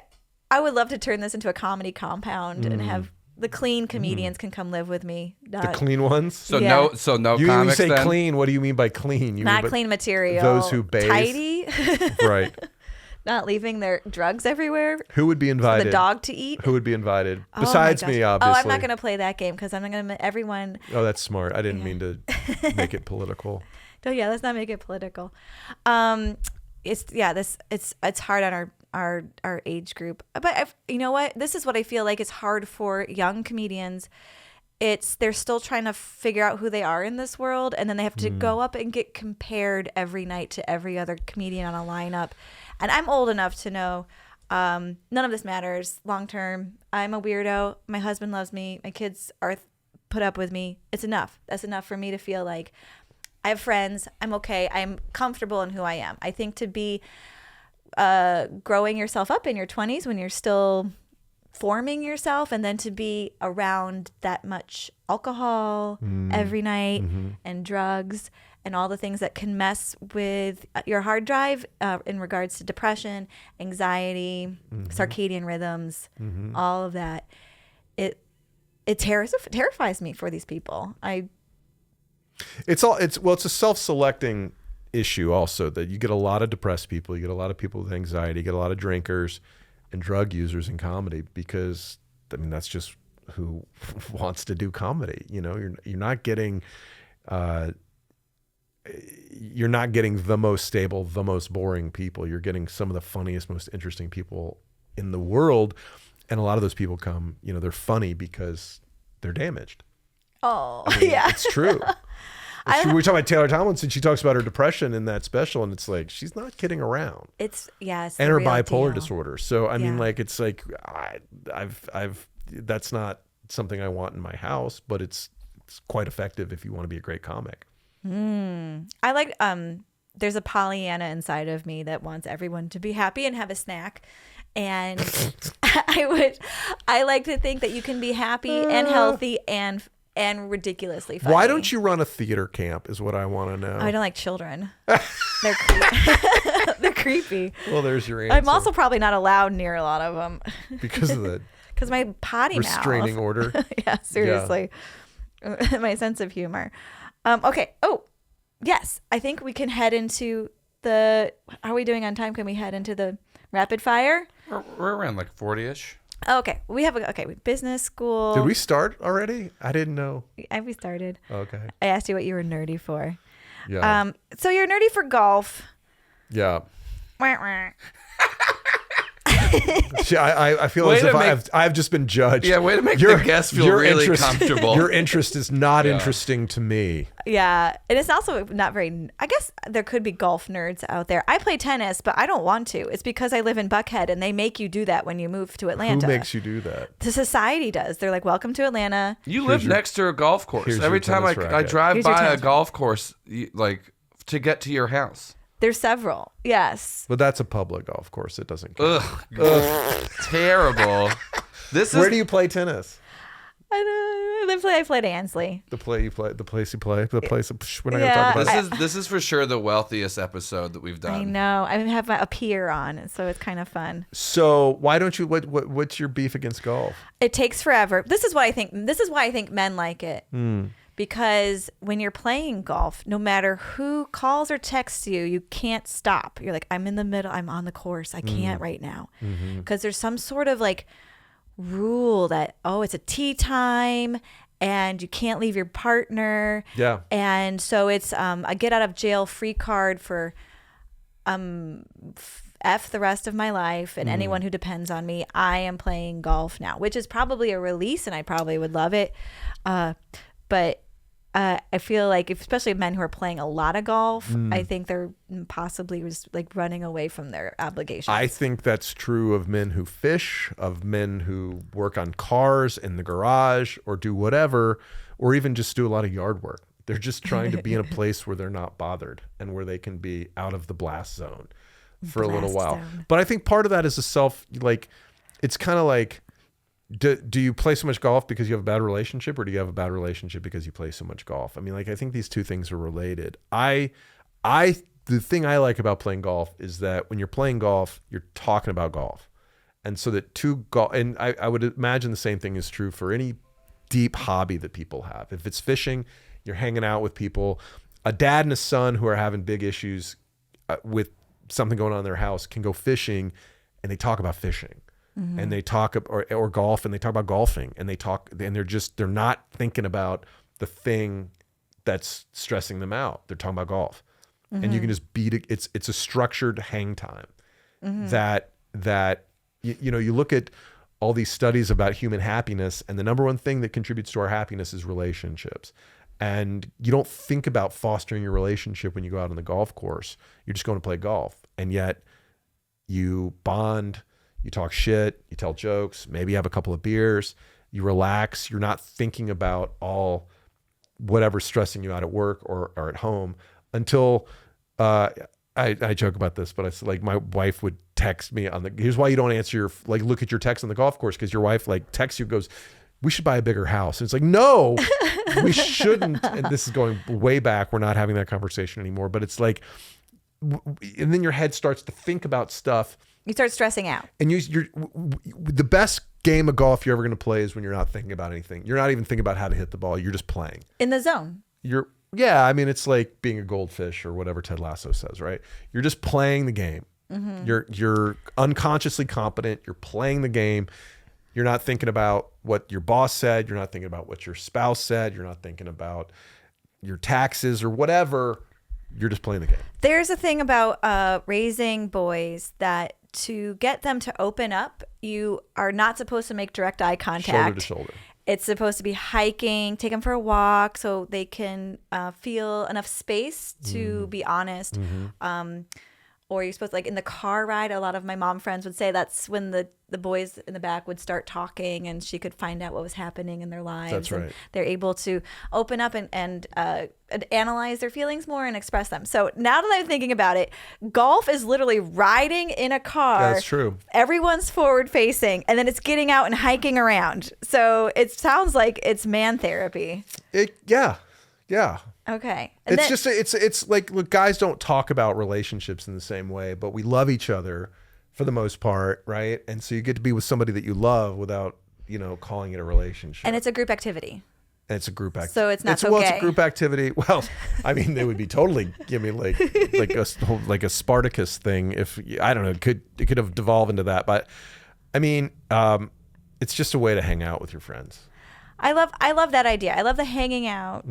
would love to turn this into a comedy compound and have The clean comedians can come live with me. The clean ones. So Yeah. no You comics say then? clean. What do you mean by clean? You Not mean clean material. those who bathe. Tidy. Right. Not leaving their drugs everywhere. Who would be For invited? the dog to eat. Who would be invited? Oh Besides my gosh. me, obviously. Oh, I'm not going to play that game because I'm not going to everyone. Oh, that's smart. I didn't mean to make it political. Oh yeah, let's not make it political. It's hard on our age group. But you know what? This is what I feel like is hard for young comedians. They're still trying to figure out who they are in this world, and then they have to go up and get compared every night to every other comedian on a lineup. And I'm old enough to know none of this matters long term. I'm a weirdo. My husband loves me. My kids are put up with me. It's enough. That's enough for me to feel like I have friends. I'm okay. I'm comfortable in who I am. I think to be growing yourself up in your 20s when you're still forming yourself, and then to be around that much alcohol every night and drugs and all the things that can mess with your hard drive in regards to depression, anxiety, circadian rhythms, all of that. It terrifies me for these people. It's a self-selecting issue also, that you get a lot of depressed people, you get a lot of people with anxiety, you get a lot of drinkers and drug users in comedy, because I mean that's just who wants to do comedy. You know, you're not getting the most stable, the most boring people. You're getting some of the funniest, most interesting people in the world, and a lot of those people come, you know, they're funny because they're damaged. Oh, I mean, yeah. It's true. It's true. We were talking about Taylor Tomlinson. She talks about her depression in that special, and it's like she's not kidding around. It's and the her real bipolar deal. disorder. So I mean, Yeah. like it's like I've that's not something I want in my house, but it's quite effective if you want to be a great comic. I like there's a Pollyanna inside of me that wants everyone to be happy and have a snack. And I like to think that you can be happy and healthy and ridiculously funny. Why don't you run a theater camp is what I want to know. I don't like children. They're they're creepy. Well, there's your answer. I'm also probably not allowed near a lot of them because of the because my potty restraining mouth. order. Yeah, seriously. My sense of humor. Okay. Oh, yes. I think we can head into how are we doing on time? Can we head into the rapid fire? We're around like 40-ish. Okay. We have business school. Did we start already? I didn't know. We started. Okay. I asked you what you were nerdy for. Yeah. So you're nerdy for golf. Yeah. Wah, wah. See, I feel Way as to if I've just been judged. Yeah, way to make the guests feel really comfortable. Your interest is not interesting to me. Yeah. And it's also not very, I guess there could be golf nerds out there. I play tennis, but I don't want to. It's because I live in Buckhead and they make you do that when you move to Atlanta. Who makes you do that? The society does. They're like, welcome to Atlanta. You live next to a golf course. here's Every your time tennis I racket. drive Here's your by a tennis golf course, like to get to your house. There's several. Yes. But that's a public golf course. It doesn't count. Ugh. Terrible. Where do you play tennis? I played Ansley. The place you play. We're not going to Yeah, talk about it. This is for sure the wealthiest episode that we've done. I know. I have a peer on, so it's kind of fun. So why don't you? What's your beef against golf? It takes forever. This is what I think. This is why I think men like it. Because when you're playing golf, no matter who calls or texts you, you can't stop. You're like, I'm in the middle. I'm on the course. I can't right now. Because there's some sort of like rule that, it's a tee time and you can't leave your partner. Yeah. And so it's a get out of jail free card for F the rest of my life and anyone who depends on me. I am playing golf now, which is probably a release and I probably would love it. But I feel like, especially men who are playing a lot of golf, I think they're possibly just like running away from their obligations. I think that's true of men who fish, of men who work on cars in the garage or do whatever, or even just do a lot of yard work. They're just trying to be in a place where they're not bothered and where they can be out of the blast zone for a little while. But I think part of that is it's kind of like, do you play so much golf because you have a bad relationship, or do you have a bad relationship because you play so much golf? I mean, like, I think these two things are related. The thing I like about playing golf is that when you're playing golf, you're talking about golf. And so that and I would imagine the same thing is true for any deep hobby that people have. If it's fishing, you're hanging out with people. A dad and a son who are having big issues with something going on in their house can go fishing, and they talk about fishing. And they talk or golf, and they talk about golfing, and they're not thinking about the thing that's stressing them out. They're talking about golf. And you can just beat it. It's a structured hang time that you look at all these studies about human happiness, and the number one thing that contributes to our happiness is relationships. And you don't think about fostering your relationship when you go out on the golf course. You're just going to play golf. And yet you bond, you talk shit, you tell jokes, maybe you have a couple of beers, you relax. You're not thinking about all whatever's stressing you out at work or at home until I joke about this, but it's like my wife would text me here's why you don't answer look at your text on the golf course, because your wife texts you, goes, we should buy a bigger house. And it's like, no, we shouldn't. And this is going way back. We're not having that conversation anymore, but it's like, and then your head starts to think about stuff. You start stressing out. And the best game of golf you're ever going to play is when you're not thinking about anything. You're not even thinking about how to hit the ball. You're just playing. In the zone. Yeah, I mean, it's like being a goldfish or whatever Ted Lasso says, right? You're just playing the game. You're unconsciously competent. You're playing the game. You're not thinking about what your boss said. You're not thinking about what your spouse said. You're not thinking about your taxes or whatever. You're just playing the game. There's a thing about raising boys that to get them to open up, you are not supposed to make direct eye contact. Shoulder to shoulder. It's supposed to be hiking, take them for a walk so they can feel enough space to be honest. Or you're supposed to, like in the car ride, a lot of my mom friends would say that's when the boys in the back would start talking and she could find out what was happening in their lives. That's right. And they're able to open up and analyze their feelings more and express them. So now that I'm thinking about it, golf is literally riding in a car. That's true. Everyone's forward facing, and then it's getting out and hiking around. So it sounds like it's man therapy. Yeah. Okay. And it's like, look, guys don't talk about relationships in the same way, but we love each other for the most part, right? And so you get to be with somebody that you love without, calling it a relationship. And it's a group activity. And it's a group activity. So it's not so Well, gay. it's a group activity. Well, I mean, they would be totally give me like a Spartacus thing. If I don't know, it could have devolved into that. But I mean, it's just a way to hang out with your friends. I love that idea. I love the hanging out.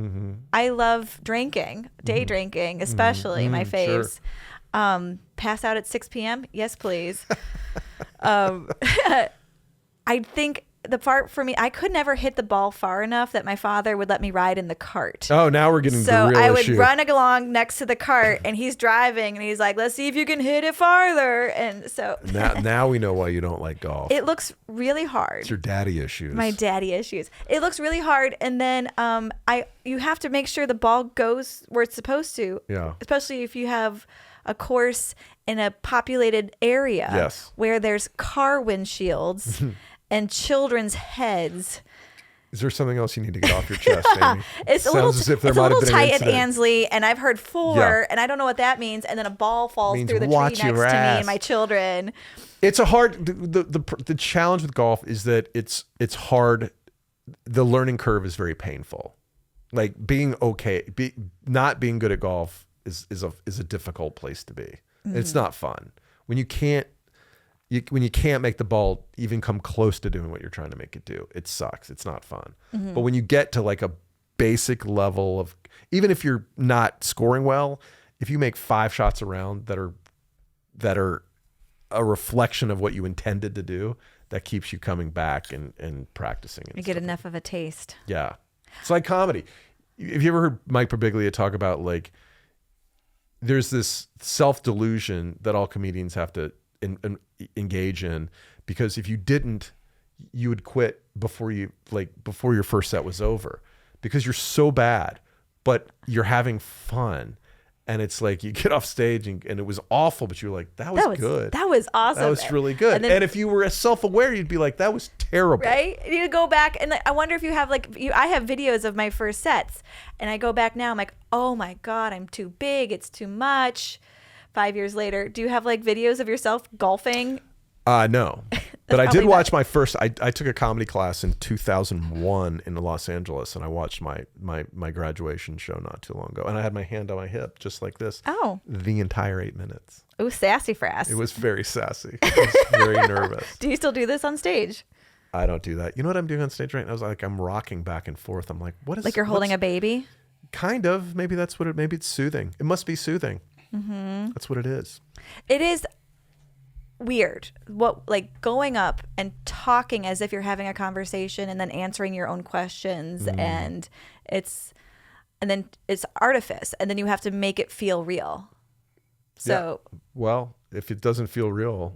I love drinking, day drinking, especially my faves. Sure. Pass out at 6 p.m. Yes, please. I think the part for me, I could never hit the ball far enough that my father would let me ride in the cart. Oh, now we're getting to the real I would issue. run along next to the cart, and he's driving, and he's like, "Let's see if you can hit it farther." And so now we know why you don't like golf. it looks really hard. It's your daddy issues. My daddy issues. It looks really hard, and then you have to make sure the ball goes where it's supposed to. Yeah. Especially if you have a course in a populated area. Yes. Where there's car windshields and children's heads. Is there something else you need to get off your chest, Amy? It's a little tight at Ansley, and I've heard 4, and I don't know what that means. And then a ball falls through the tree next to me and my children. It's a hard. The challenge with golf is that it's hard. The learning curve is very painful. Like being not being good at golf is a difficult place to be. It's not fun when you can't make the ball even come close to doing what you're trying to make it do. It sucks. It's not fun. But when you get to like a basic level of, even if you're not scoring well, if you make 5 shots around that are a reflection of what you intended to do, that keeps you coming back and practicing. You get enough of a taste. Yeah. It's like comedy. Have you ever heard Mike Birbiglia talk about like, there's this self-delusion that all comedians have to engage in, because if you didn't, you would quit before your first set was over, because you're so bad, but you're having fun. And it's like you get off stage and it was awful, but you're like, that was good. That was awesome. That was really good. And if you were self-aware, you'd be like, that was terrible. Right? You go back and I wonder if you have I have videos of my first sets, and I go back now, I'm like, oh my God, I'm too big. It's too much. 5 years later, do you have like videos of yourself golfing? No. But I did probably watch my first. I took a comedy class in 2001 in Los Angeles, and I watched my graduation show not too long ago. And I had my hand on my hip, just like this. Oh. The entire 8 minutes. It was sassy frass. It was very sassy. I was very nervous. Do you still do this on stage? I don't do that. You know what I'm doing on stage right now? I'm rocking back and forth. I'm like, what is? Like you're holding a baby? Kind of. Maybe that's what it. Maybe it's soothing. It must be soothing. Mm-hmm. That's what it is. It is weird. Like going up and talking as if you're having a conversation and then answering your own questions, and then it's artifice, and then you have to make it feel real. So well, if it doesn't feel real,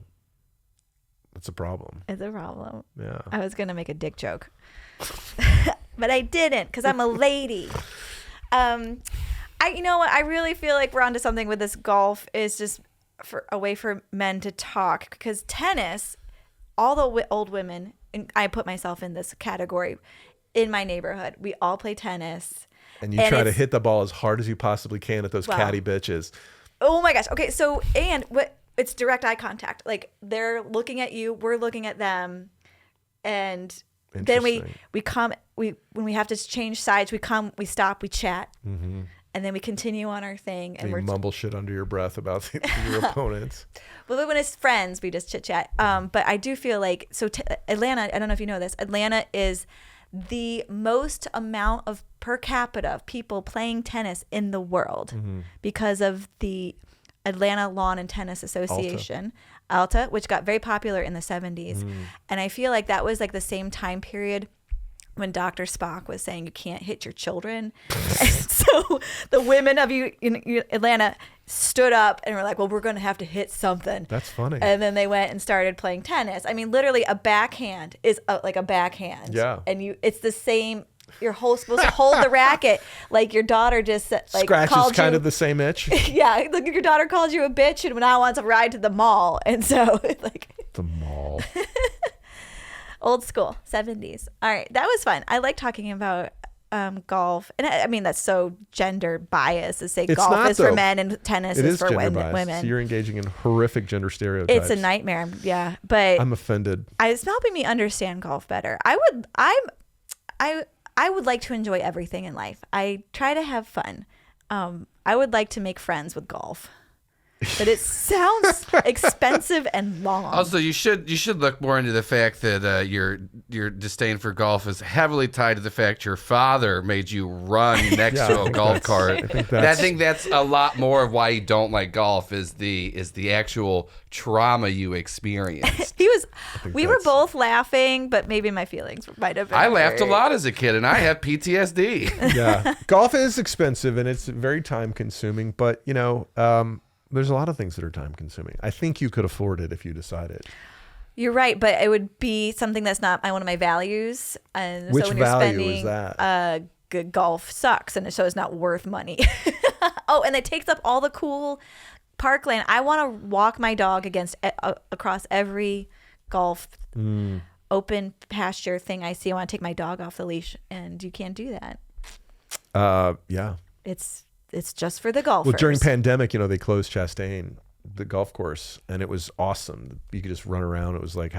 it's a problem. It's a problem. Yeah. I was gonna make a dick joke, but I didn't because I'm a lady. You know what? I really feel like we're onto something with this. Golf is just a way for men to talk, because tennis, all the old women, and I put myself in this category, in my neighborhood, we all play tennis. And you try to hit the ball as hard as you possibly can at those catty bitches. Oh my gosh. Okay. So, it's direct eye contact. Like they're looking at you, we're looking at them. And then when we have to change sides, we stop, we chat. Mm-hmm. And then we continue on our thing. And you mumble shit under your breath about your opponents. Well, when it's friends, we just chit chat. But I do feel like, Atlanta, I don't know if you know this, Atlanta is the most amount of per capita of people playing tennis in the world, because of the Atlanta Lawn and Tennis Association, Alta, which got very popular in the 70s. And I feel like that was like the same time period when Dr. Spock was saying you can't hit your children. And so the women of Atlanta stood up and were like, well, we're going to have to hit something. That's funny. And then they went and started playing tennis. I mean, literally a backhand is like a backhand. Yeah. And it's the same. You're supposed to hold the racket like your daughter just like scratches kind of the same itch. Yeah, like your daughter called you a bitch and now wants to ride to the mall. And so like the mall. Old school, 70s. All right, that was fun. I like talking about golf. And I mean, that's so gender biased to say golf is for men and tennis is for women. So you're engaging in horrific gender stereotypes. It's a nightmare, yeah. But I'm offended. It's helping me understand golf better. I would like to enjoy everything in life. I try to have fun. I would like to make friends with golf. But it sounds expensive and long. Also, you should look more into the fact that your disdain for golf is heavily tied to the fact your father made you run next to a golf cart. I think that's a lot more of why you don't like golf is the actual trauma you experienced. We were both laughing, but maybe my feelings might have been I laughed a lot as a kid, and I have PTSD. Yeah, golf is expensive and it's very time consuming, but there's a lot of things that are time consuming. I think you could afford it if you decided. You're right, but it would be something that's not one of my values. And which so when you're value spending, is that? Golf sucks, and so it's not worth money. Oh, and it takes up all the cool parkland. I want to walk my dog across every golf open pasture thing I see. I want to take my dog off the leash, and you can't do that. Yeah. It's just for the golfers. Well, during pandemic, they closed Chastain, the golf course, and it was awesome. You could just run around. It was like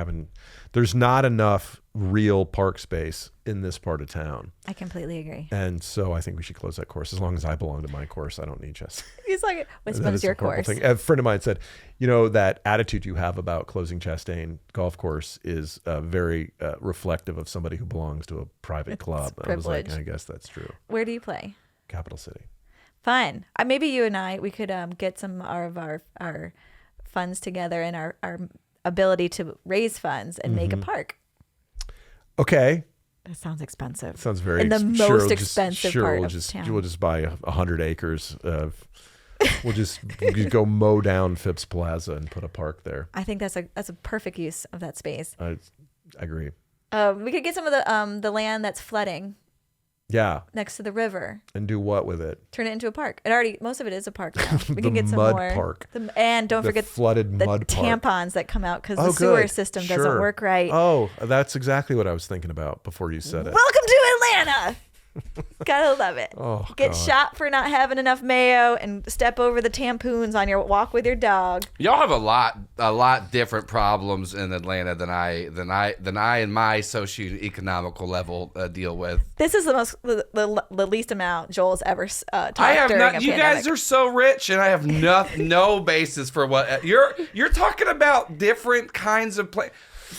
there's not enough real park space in this part of town. I completely agree. And so I think we should close that course. As long as I belong to my course, I don't need Chastain. He's like, which one's your course? Thing. A friend of mine said, that attitude you have about closing Chastain golf course is very reflective of somebody who belongs to a private club. I was like, I guess that's true. Where do you play? Capital City. Fun. Maybe you and we could get some of our funds together and our ability to raise funds and make a park. Okay. That sounds expensive. It sounds very in the most expensive part of town. We'll just buy 100 acres of. We'll just go mow down Phipps Plaza and put a park there. I think that's a perfect use of that space. I agree. We could get some of the land that's flooding. Yeah. Next to the river. And do what with it? Turn it into a park. Most of it is a park now. We can get some mud more. Park. And don't forget flooded mud park. Tampons that come out because the sewer system doesn't work right. Oh, that's exactly what I was thinking about before you said it. Welcome to Atlanta. Gotta love it. Oh, Get God. shot for not having enough mayo and step over the tampoons on your walk with your dog. Y'all have a lot different problems in Atlanta than I and my socioeconomical level deal with. This is the least amount Joel's ever talked I have during not. a You pandemic. guys are so rich, and I have no basis for what you're talking about. Different kinds of plane.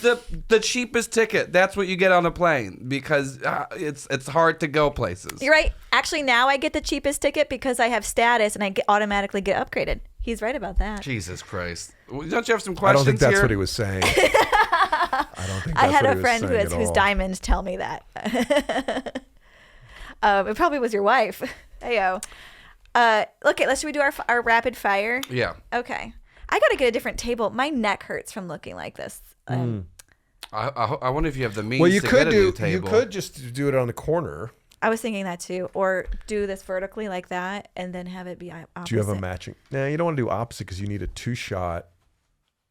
The cheapest ticket. That's what you get on a plane because it's hard to go places. You're right. Actually, now I get the cheapest ticket because I have status and I automatically get upgraded. He's right about that. Jesus Christ! Don't you have some I questions don't think that's here? what he was saying. I don't think that's I had what a he was friend saying whose at all. diamonds tell me that. It probably was your wife. Heyo. Okay, should we do our rapid fire? Yeah. Okay. I got to get a different table. My neck hurts from looking like this. I wonder if you have the means Well, you to could get a do. new table. You could just do it on the corner. I was thinking that too. Or do this vertically like that and then have it be opposite. Do you have a matching? Nah, you don't want to do opposite because you need a 2-shot.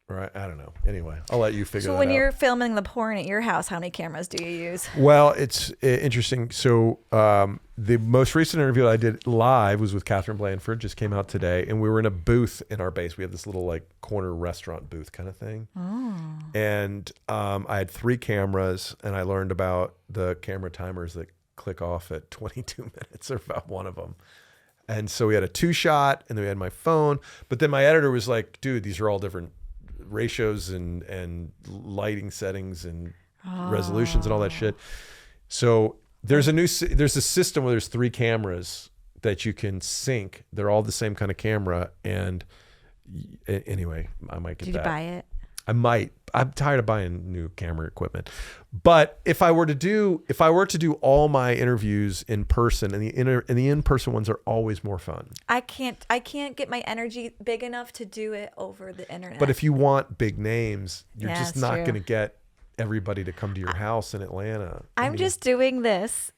Right? I don't know. Anyway, I'll let you figure So that when out. you're filming the porn at your house, how many cameras do you use? Well, it's interesting. So the most recent interview I did live was with Catherine Blandford, just came out today, and we were in a booth in our base. We have this little like corner restaurant booth kind of thing. Oh. And I had 3 cameras, and I learned about the camera timers that click off at 22 minutes or about one of them. And so we had a 2-shot, and then we had my phone. But then my editor was like, dude, these are all different ratios and lighting settings and resolutions and all that shit. So there's a system where there's 3 cameras that you can sync. They're all the same kind of camera. And anyway, I might get Did that. you buy it? I might. I'm tired of buying new camera equipment. But if I were to do all my interviews in person, and the in-person ones are always more fun. I can't get my energy big enough to do it over the internet. But if you want big names, you're Yeah, just that's not true. going to get everybody to come to your house in Atlanta. I'm just doing this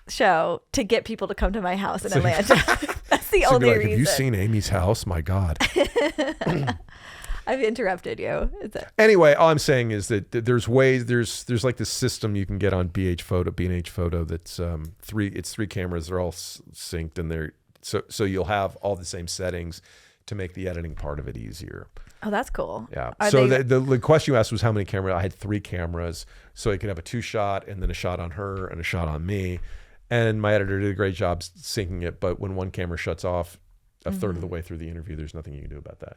show to get people to come to my house in Atlanta. That's the So only like, reason. have you seen Amy's house? My God. I've interrupted you. Anyway, all I'm saying is that there's ways. There's like this system you can get on B&H Photo that's 3 cameras. They're all synced, and they're so you'll have all the same settings to make the editing part of it easier. Oh, that's cool. Yeah. Are So they- the question you asked was how many cameras. I had 3 cameras, so I could have a 2-shot and then a shot on her and a shot on me. And my editor did a great job syncing it. But when one camera shuts off a third of the way through the interview, there's nothing you can do about that.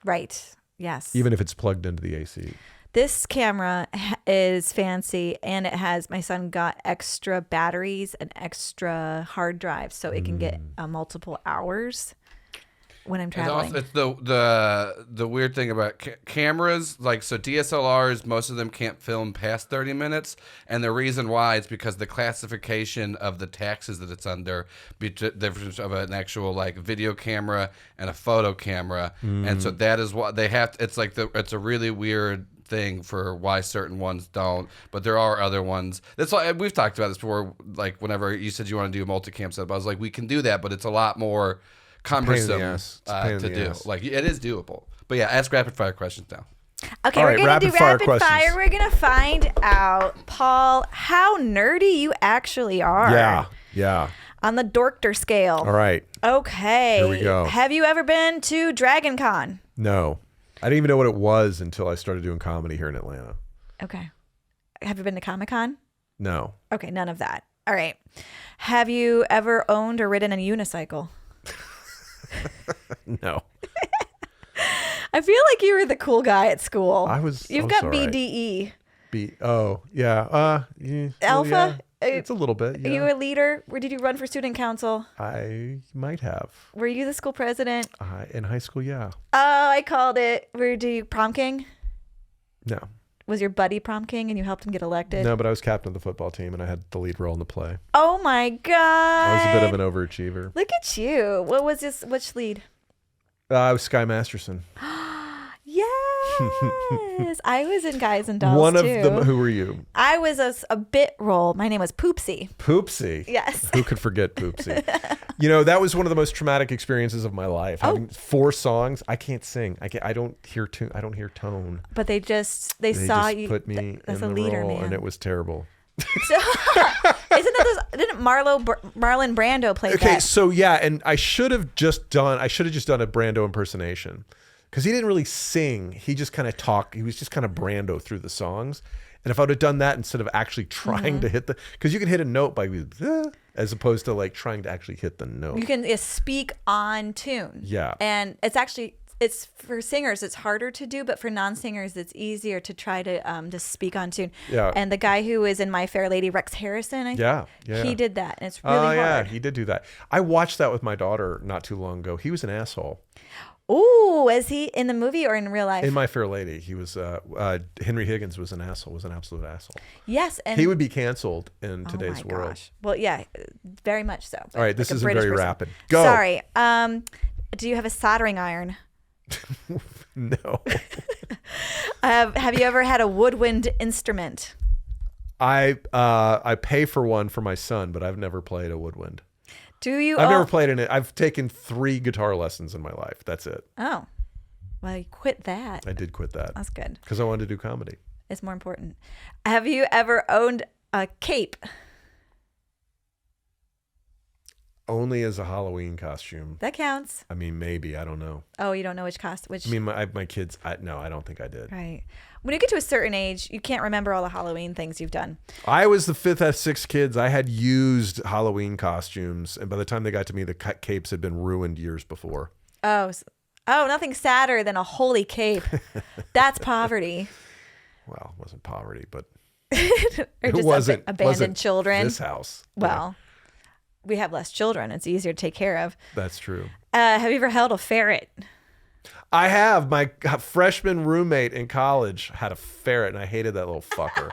Right. Yes. Even if it's plugged into the AC. This camera is fancy, and it has, my son got extra batteries and extra hard drives, so it can get multiple hours when I'm traveling. It's the weird thing about cameras, like, so DSLRs, most of them can't film past 30 minutes, and the reason why is because the classification of the taxes that it's under, the difference of an actual like video camera and a photo camera, and so that is why they have. It's a really weird thing for why certain ones don't, but there are other ones. That's why we've talked about this before. Like whenever you said you want to do a multicam setup, I was like, we can do that, but it's a lot more cumbersome to do. Like it is doable. But yeah, ask rapid fire questions now. Okay, All we're right, gonna do rapid fire rapid fire. questions. We're gonna find out, Paul, how nerdy you actually are. Yeah. On the Dorkter scale. All right. Okay. Here we go. Have you ever been to Dragon Con? No. I didn't even know what it was until I started doing comedy here in Atlanta. Okay. Have you been to Comic Con? No. Okay, none of that. All right. Have you ever owned or ridden a unicycle? No. I feel like you were the cool guy at school. You've got all right. BDE. Oh, yeah. Yeah. Alpha? Well, yeah. It's a little bit. Are Yeah. you a leader? Or did you run for student council? I might have. Were you the school president? In high school, yeah. Oh, I called it. Were you prom king? No. Was your buddy prom king and you helped him get elected? No, but I was captain of the football team and I had the lead role in the play. Oh my God. I was a bit of an overachiever. Look at you. What was this? Which lead? I was Sky Masterson. Yes. I was in Guys and Dolls One of too. them. Who were you? I was a bit role. My name was Poopsie. Poopsie. Yes. Who could forget Poopsie? That was one of the most traumatic experiences of my life. Having 4 songs. I can't sing. I don't hear tune. I don't hear tone. But they saw just you. put me That's in a the leader, role, man. and it was terrible. So, isn't that those? Didn't Marlon Brando play that? Okay, so yeah, and I should have just done a Brando impersonation because he didn't really sing. He just kind of talked. He was just kind of Brando through the songs. And if I would have done that instead of actually trying to hit because you can hit a note by as opposed to like trying to actually hit the note. You can speak on tune. Yeah, and it's for singers it's harder to do, but for non-singers it's easier to try to speak on tune. Yeah. And the guy who is in My Fair Lady, Rex Harrison, I think, he did that, and it's really hard. Yeah, he did do that. I watched that with my daughter not too long ago. He was an asshole. Ooh, is he in the movie or in real life? In My Fair Lady, he was Henry Higgins was an asshole, was an absolute asshole. Yes, and he would be canceled in today's world. Gosh. Well, yeah, very much so. All right, this like isn't very person. rapid. Go. Sorry. Do you have a soldering iron? No. Have you ever had a woodwind instrument? I pay for one for my son, but I've never played a woodwind. Do you? I've never played in it. I've taken 3 guitar lessons in my life. That's it. Oh, well, you quit that. I did quit that. That's good. Because I wanted to do comedy. It's more important. Have you ever owned a cape? Only as a Halloween costume. That counts. I mean, maybe. I don't know. Oh, you don't know which costume? Which? I mean, my kids. No, I don't think I did. Right. When you get to a certain age, you can't remember all the Halloween things you've done. I was the 5th out of 6 kids. I had used Halloween costumes, and by the time they got to me, the capes had been ruined years before. Oh, nothing sadder than a holy cape. That's poverty. Well, it wasn't poverty, but or just wasn't abandoned children. This house. Well, we have less children. It's easier to take care of. That's true. Have you ever held a ferret? I have. My freshman roommate in college had a ferret, and I hated that little fucker.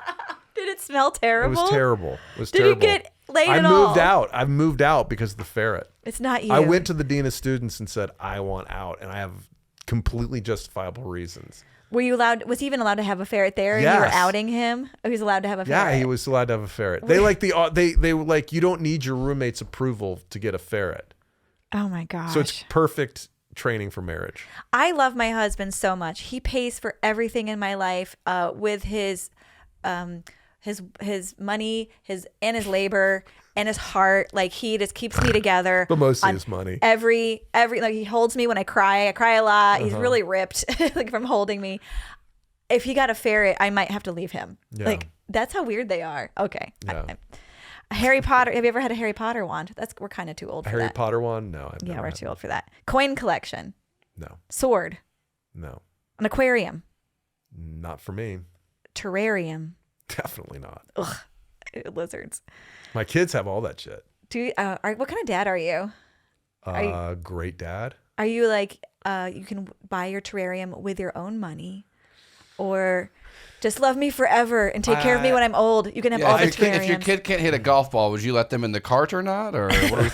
Did it smell terrible? It was terrible. It was Did terrible. you get laid at all? I moved out. I moved out because of the ferret. It's not you. I went to the dean of students and said, I want out, and I have completely justifiable reasons. Were you allowed? Was he even allowed to have a ferret there? And Yes. you were outing him? Oh, he was allowed to have a ferret. Yeah, he was allowed to have a ferret. They were like, you don't need your roommate's approval to get a ferret. Oh my gosh. So it's perfect training for marriage. I love my husband so much. He pays for everything in my life with his money, his labor and his heart. Like, he just keeps me together. But mostly his money. Every like, he holds me when I cry. I cry a lot. He's really ripped like from holding me. If he got a ferret, I might have to leave him. Yeah. Like, that's how weird they are. Okay. Yeah. Harry Potter. Have you ever had a Harry Potter wand? We're kind of too old for Harry that. Potter one? No. Yeah, we're too old for that. Coin collection. No. Sword. No. An aquarium. Not for me. Terrarium. Definitely not. Ugh. Lizards. My kids have all that shit. Do you, what kind of dad are you? Great dad. Are you like you can buy your terrarium with your own money, or just love me forever and take care of me when I'm old? You can have all the terrariums. If your kid can't hit a golf ball, would you let them in the cart or not? Or what are we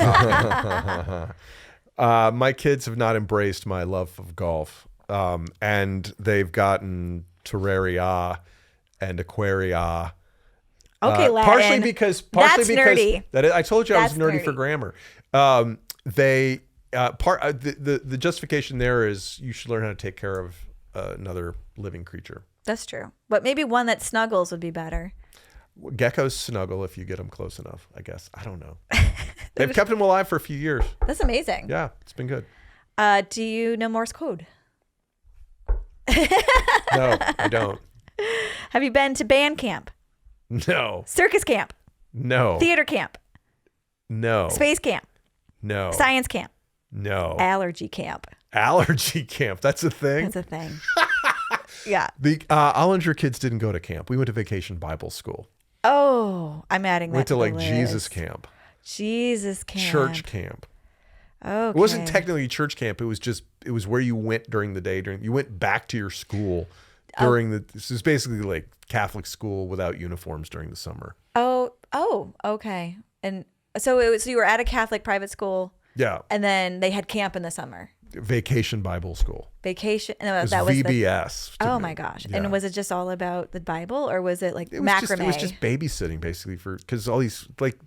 talking? My kids have not embraced my love of golf, and they've gotten terraria and aquaria. Okay, Latin. Partially because nerdy. I told you That's I was nerdy for grammar. The justification there is you should learn how to take care of another living creature. That's true, but maybe one that snuggles would be better. Geckos snuggle if you get them close enough, I guess. I don't know. They've kept them alive for a few years. That's amazing. Yeah, it's been good. Do you know Morse code? No, I don't. Have you been to band camp? No. Circus camp? No. Theater camp? No. Space camp? No. Science camp? No. Allergy camp? Allergy camp. That's a thing? That's a thing. Yeah. The Ollinger kids didn't go to camp. We went to vacation Bible school. Oh, I'm adding that. Went to the like list. Jesus camp. Jesus camp. Church camp. Okay. It wasn't technically church camp. It was where you went during the day. You went back to your school during this is basically like Catholic school without uniforms during the summer. Oh, okay. And so you were at a Catholic private school. Yeah. And then they had camp in the summer. Vacation Bible school. Vacation. No, It was that was VBS. Oh my gosh. Yeah. And was it just all about the Bible, or was it like It was macrame? it was just babysitting basically because all these like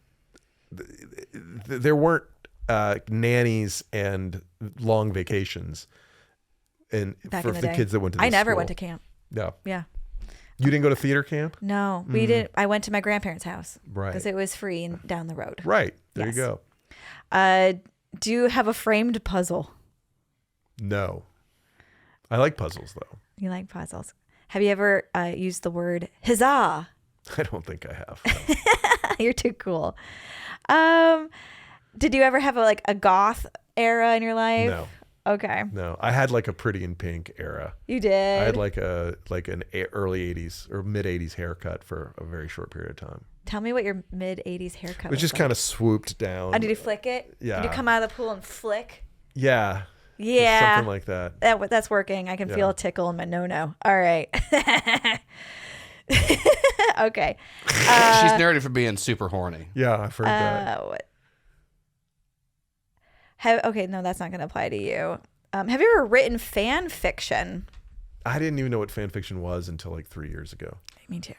there weren't nannies and long vacations and Back for in the the day. kids that went to I this never school. went to camp. Yeah. Yeah. You didn't go to theater camp? No, we didn't. I went to my grandparents' house. Right. Because it was free and down the road. Right. There Yes. you go. Do you have a framed puzzle? No. I like puzzles, though. You like puzzles. Have you ever used the word huzzah? I don't think I have. No. You're too cool. Did you ever have a goth era in your life? No. Okay. No. I had like a Pretty in Pink era. You did. I had like an early 80s or mid 80s haircut for a very short period of time. Tell me what your mid 80s haircut It was just like. kind of swooped down. Oh, did you flick it? Yeah. Did you come out of the pool and flick? Yeah. Yeah. Something like that. That's working. I can Yeah. feel a tickle in my no-no. All right. Okay. She's nerdy for being super horny. Yeah, I've heard that. What? Okay, no, that's not going to apply to you. Have you ever written fan fiction? I didn't even know what fan fiction was until like 3 years ago. Me too.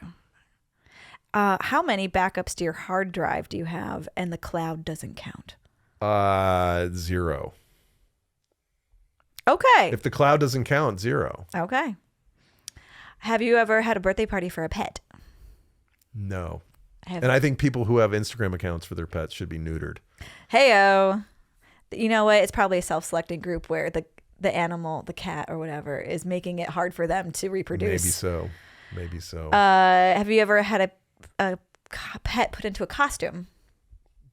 How many backups to your hard drive do you have, and the cloud doesn't count? 0. Okay. If the cloud doesn't count, 0. Okay. Have you ever had a birthday party for a pet? No. I And I think people who have Instagram accounts for their pets should be neutered. Heyo. You know what? It's probably a self-selecting group where the animal, the cat or whatever, is making it hard for them to reproduce. Maybe so. Have you ever had a pet put into a costume?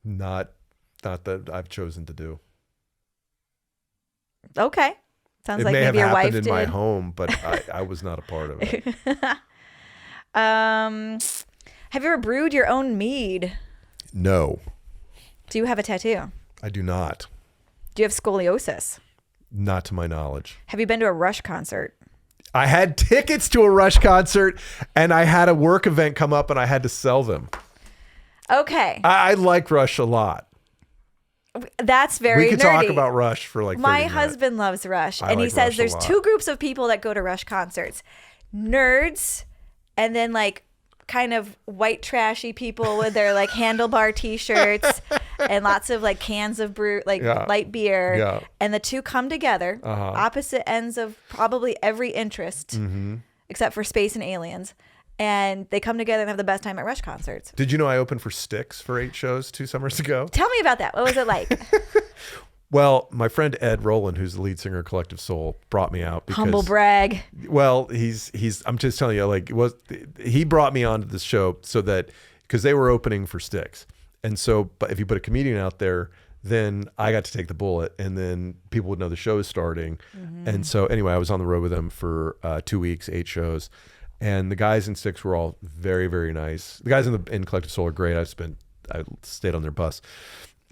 Not that I've chosen to do. Okay. Sounds It like may have maybe your wife happened in did. my home, but I was not a part of it. Have you ever brewed your own mead? No, Do you have a tattoo? I do not. Do you have scoliosis? Not to my knowledge. Have you been to a Rush concert? I had tickets to a Rush concert, and I had a work event come up, and I had to sell them. Okay. I like Rush a lot. That's very We could nerdy. talk about Rush for like 30 My minutes. husband loves Rush, I and he like says Rush a there's lot. two groups of people that go to Rush concerts: nerds, and then like kind of white trashy people with their like handlebar T-shirts and lots of like cans of Yeah. light beer. Yeah. And the two come together, Uh-huh. opposite ends of probably every interest, Mm-hmm. except for space and aliens. And they come together and have the best time at Rush concerts. Did you know I opened for Styx for 8 shows 2 summers ago? Tell me about that. What was it like? Well, my friend Ed Rowland, who's the lead singer of Collective Soul, brought me out because Humble brag. Well, he's I'm just telling you, like, he brought me onto this show so that because they were opening for Styx, and so but if you put a comedian out there, then I got to take the bullet, and then people would know the show is starting, and so anyway, I was on the road with them for 2 weeks, 8 shows, and the guys in Styx were all very, very nice. The guys in Collective Soul are great. I stayed on their bus,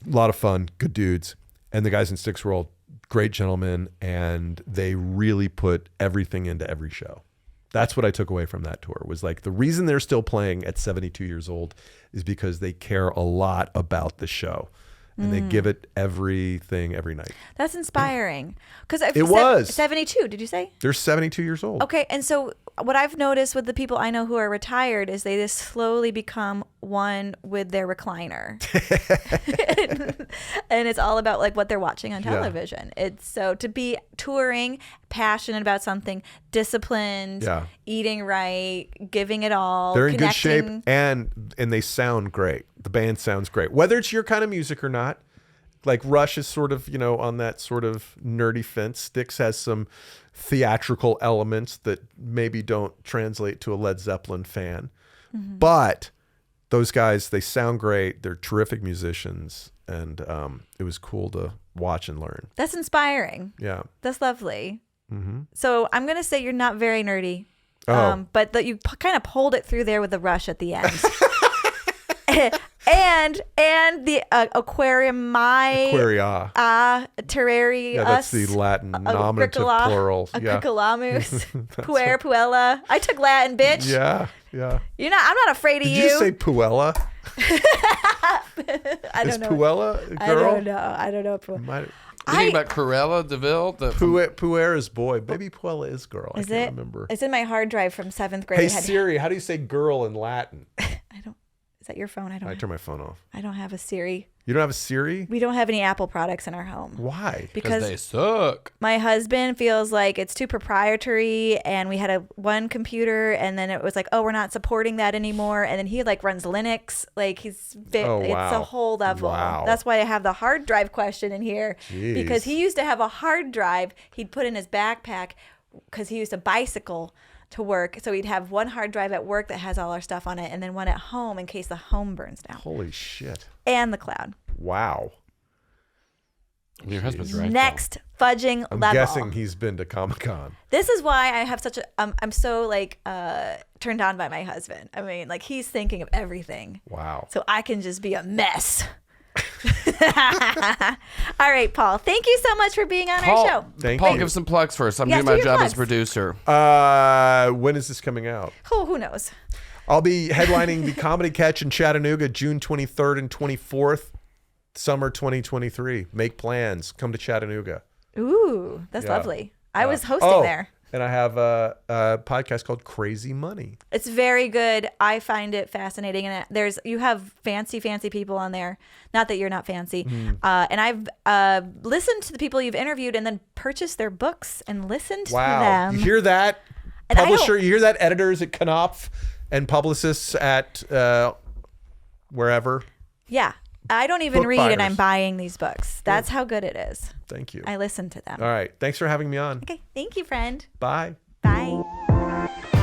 a lot of fun, good dudes, and the guys in Styx were all great gentlemen, and they really put everything into every show. That's what I took away from that tour, was like the reason they're still playing at 72 years old is because they care a lot about the show, and they give it everything every night. That's inspiring. Because It was. 72, did you say? They're 72 years old. Okay, and so what I've noticed with the people I know who are retired is they just slowly become one with their recliner. And it's all about like what they're watching on television. It's so to be touring, passionate about something, disciplined, Yeah. eating right, giving it all. They're in good connecting. shape, and they sound great. The band sounds great, whether it's your kind of music or not. Like Rush is sort of, on that sort of nerdy fence. Styx has some theatrical elements that maybe don't translate to a Led Zeppelin fan. But those guys, they sound great. They're terrific musicians, and it was cool to watch and learn. That's inspiring. Yeah. That's lovely. Mm-hmm. So I'm going to say you're not very nerdy. Oh. But that you kind of pulled it through there with the Rush at the end. and the aquarium Aquaria. terrarius. Yeah, that's the Latin nominative plural. Yeah. Agricola,mus, puer, puella. I took Latin, bitch. Yeah. Yeah. I'm not afraid of Did you. you say Puella? I Is don't know. Puella a I girl? don't know. I don't know. Might- You think about Cruella DeVille? Puer is boy. Maybe Puella is girl. I Is can't it? remember. It's in my hard drive from 7th grade. Hey It had- Siri, how do you say girl in Latin? I don't. Is that your phone? I turn my phone off. I don't have a Siri. You don't have a Siri? We don't have any Apple products in our home. Why? Because they suck. My husband feels like it's too proprietary, and we had one computer, and then it was like, oh, we're not supporting that anymore. And then he like runs Linux. Like it's a whole level. Wow. That's why I have the hard drive question in here. Jeez. Because he used to have a hard drive he'd put in his backpack because he used to bicycle to work. So he'd have one hard drive at work that has all our stuff on it, and then one at home in case the home burns down. Holy shit. And the cloud. Wow. Your husband's right. Next fudging I'm level. guessing he's been to Comic-Con. This is why I have such a I'm so like turned on by my husband. I mean, like he's thinking of everything. Wow. So I can just be a mess. All right, Paul. Thank you so much for being on our show. Thank Paul, you. give some plugs first. I'm Yes, doing do my your job plugs. as producer. When is this coming out? Oh, who knows? I'll be headlining the Comedy Catch in Chattanooga June 23rd and 24th, summer 2023. Make plans. Come to Chattanooga. Ooh, that's Yeah. lovely. I was hosting there. And I have a podcast called Crazy Money. It's very good. I find it fascinating, and you have fancy people on there. Not that you're not fancy. And I've listened to the people you've interviewed, and then purchased their books and listened to them. You hear that? And I Publisher, don't- you hear that? Editors at Knopf and publicists at wherever. Yeah, I don't even Book read, and buyers. I'm buying these books. That's how good it is. Thank you. I listen to them. All right. Thanks for having me on. Okay, thank you, friend. Bye. Bye.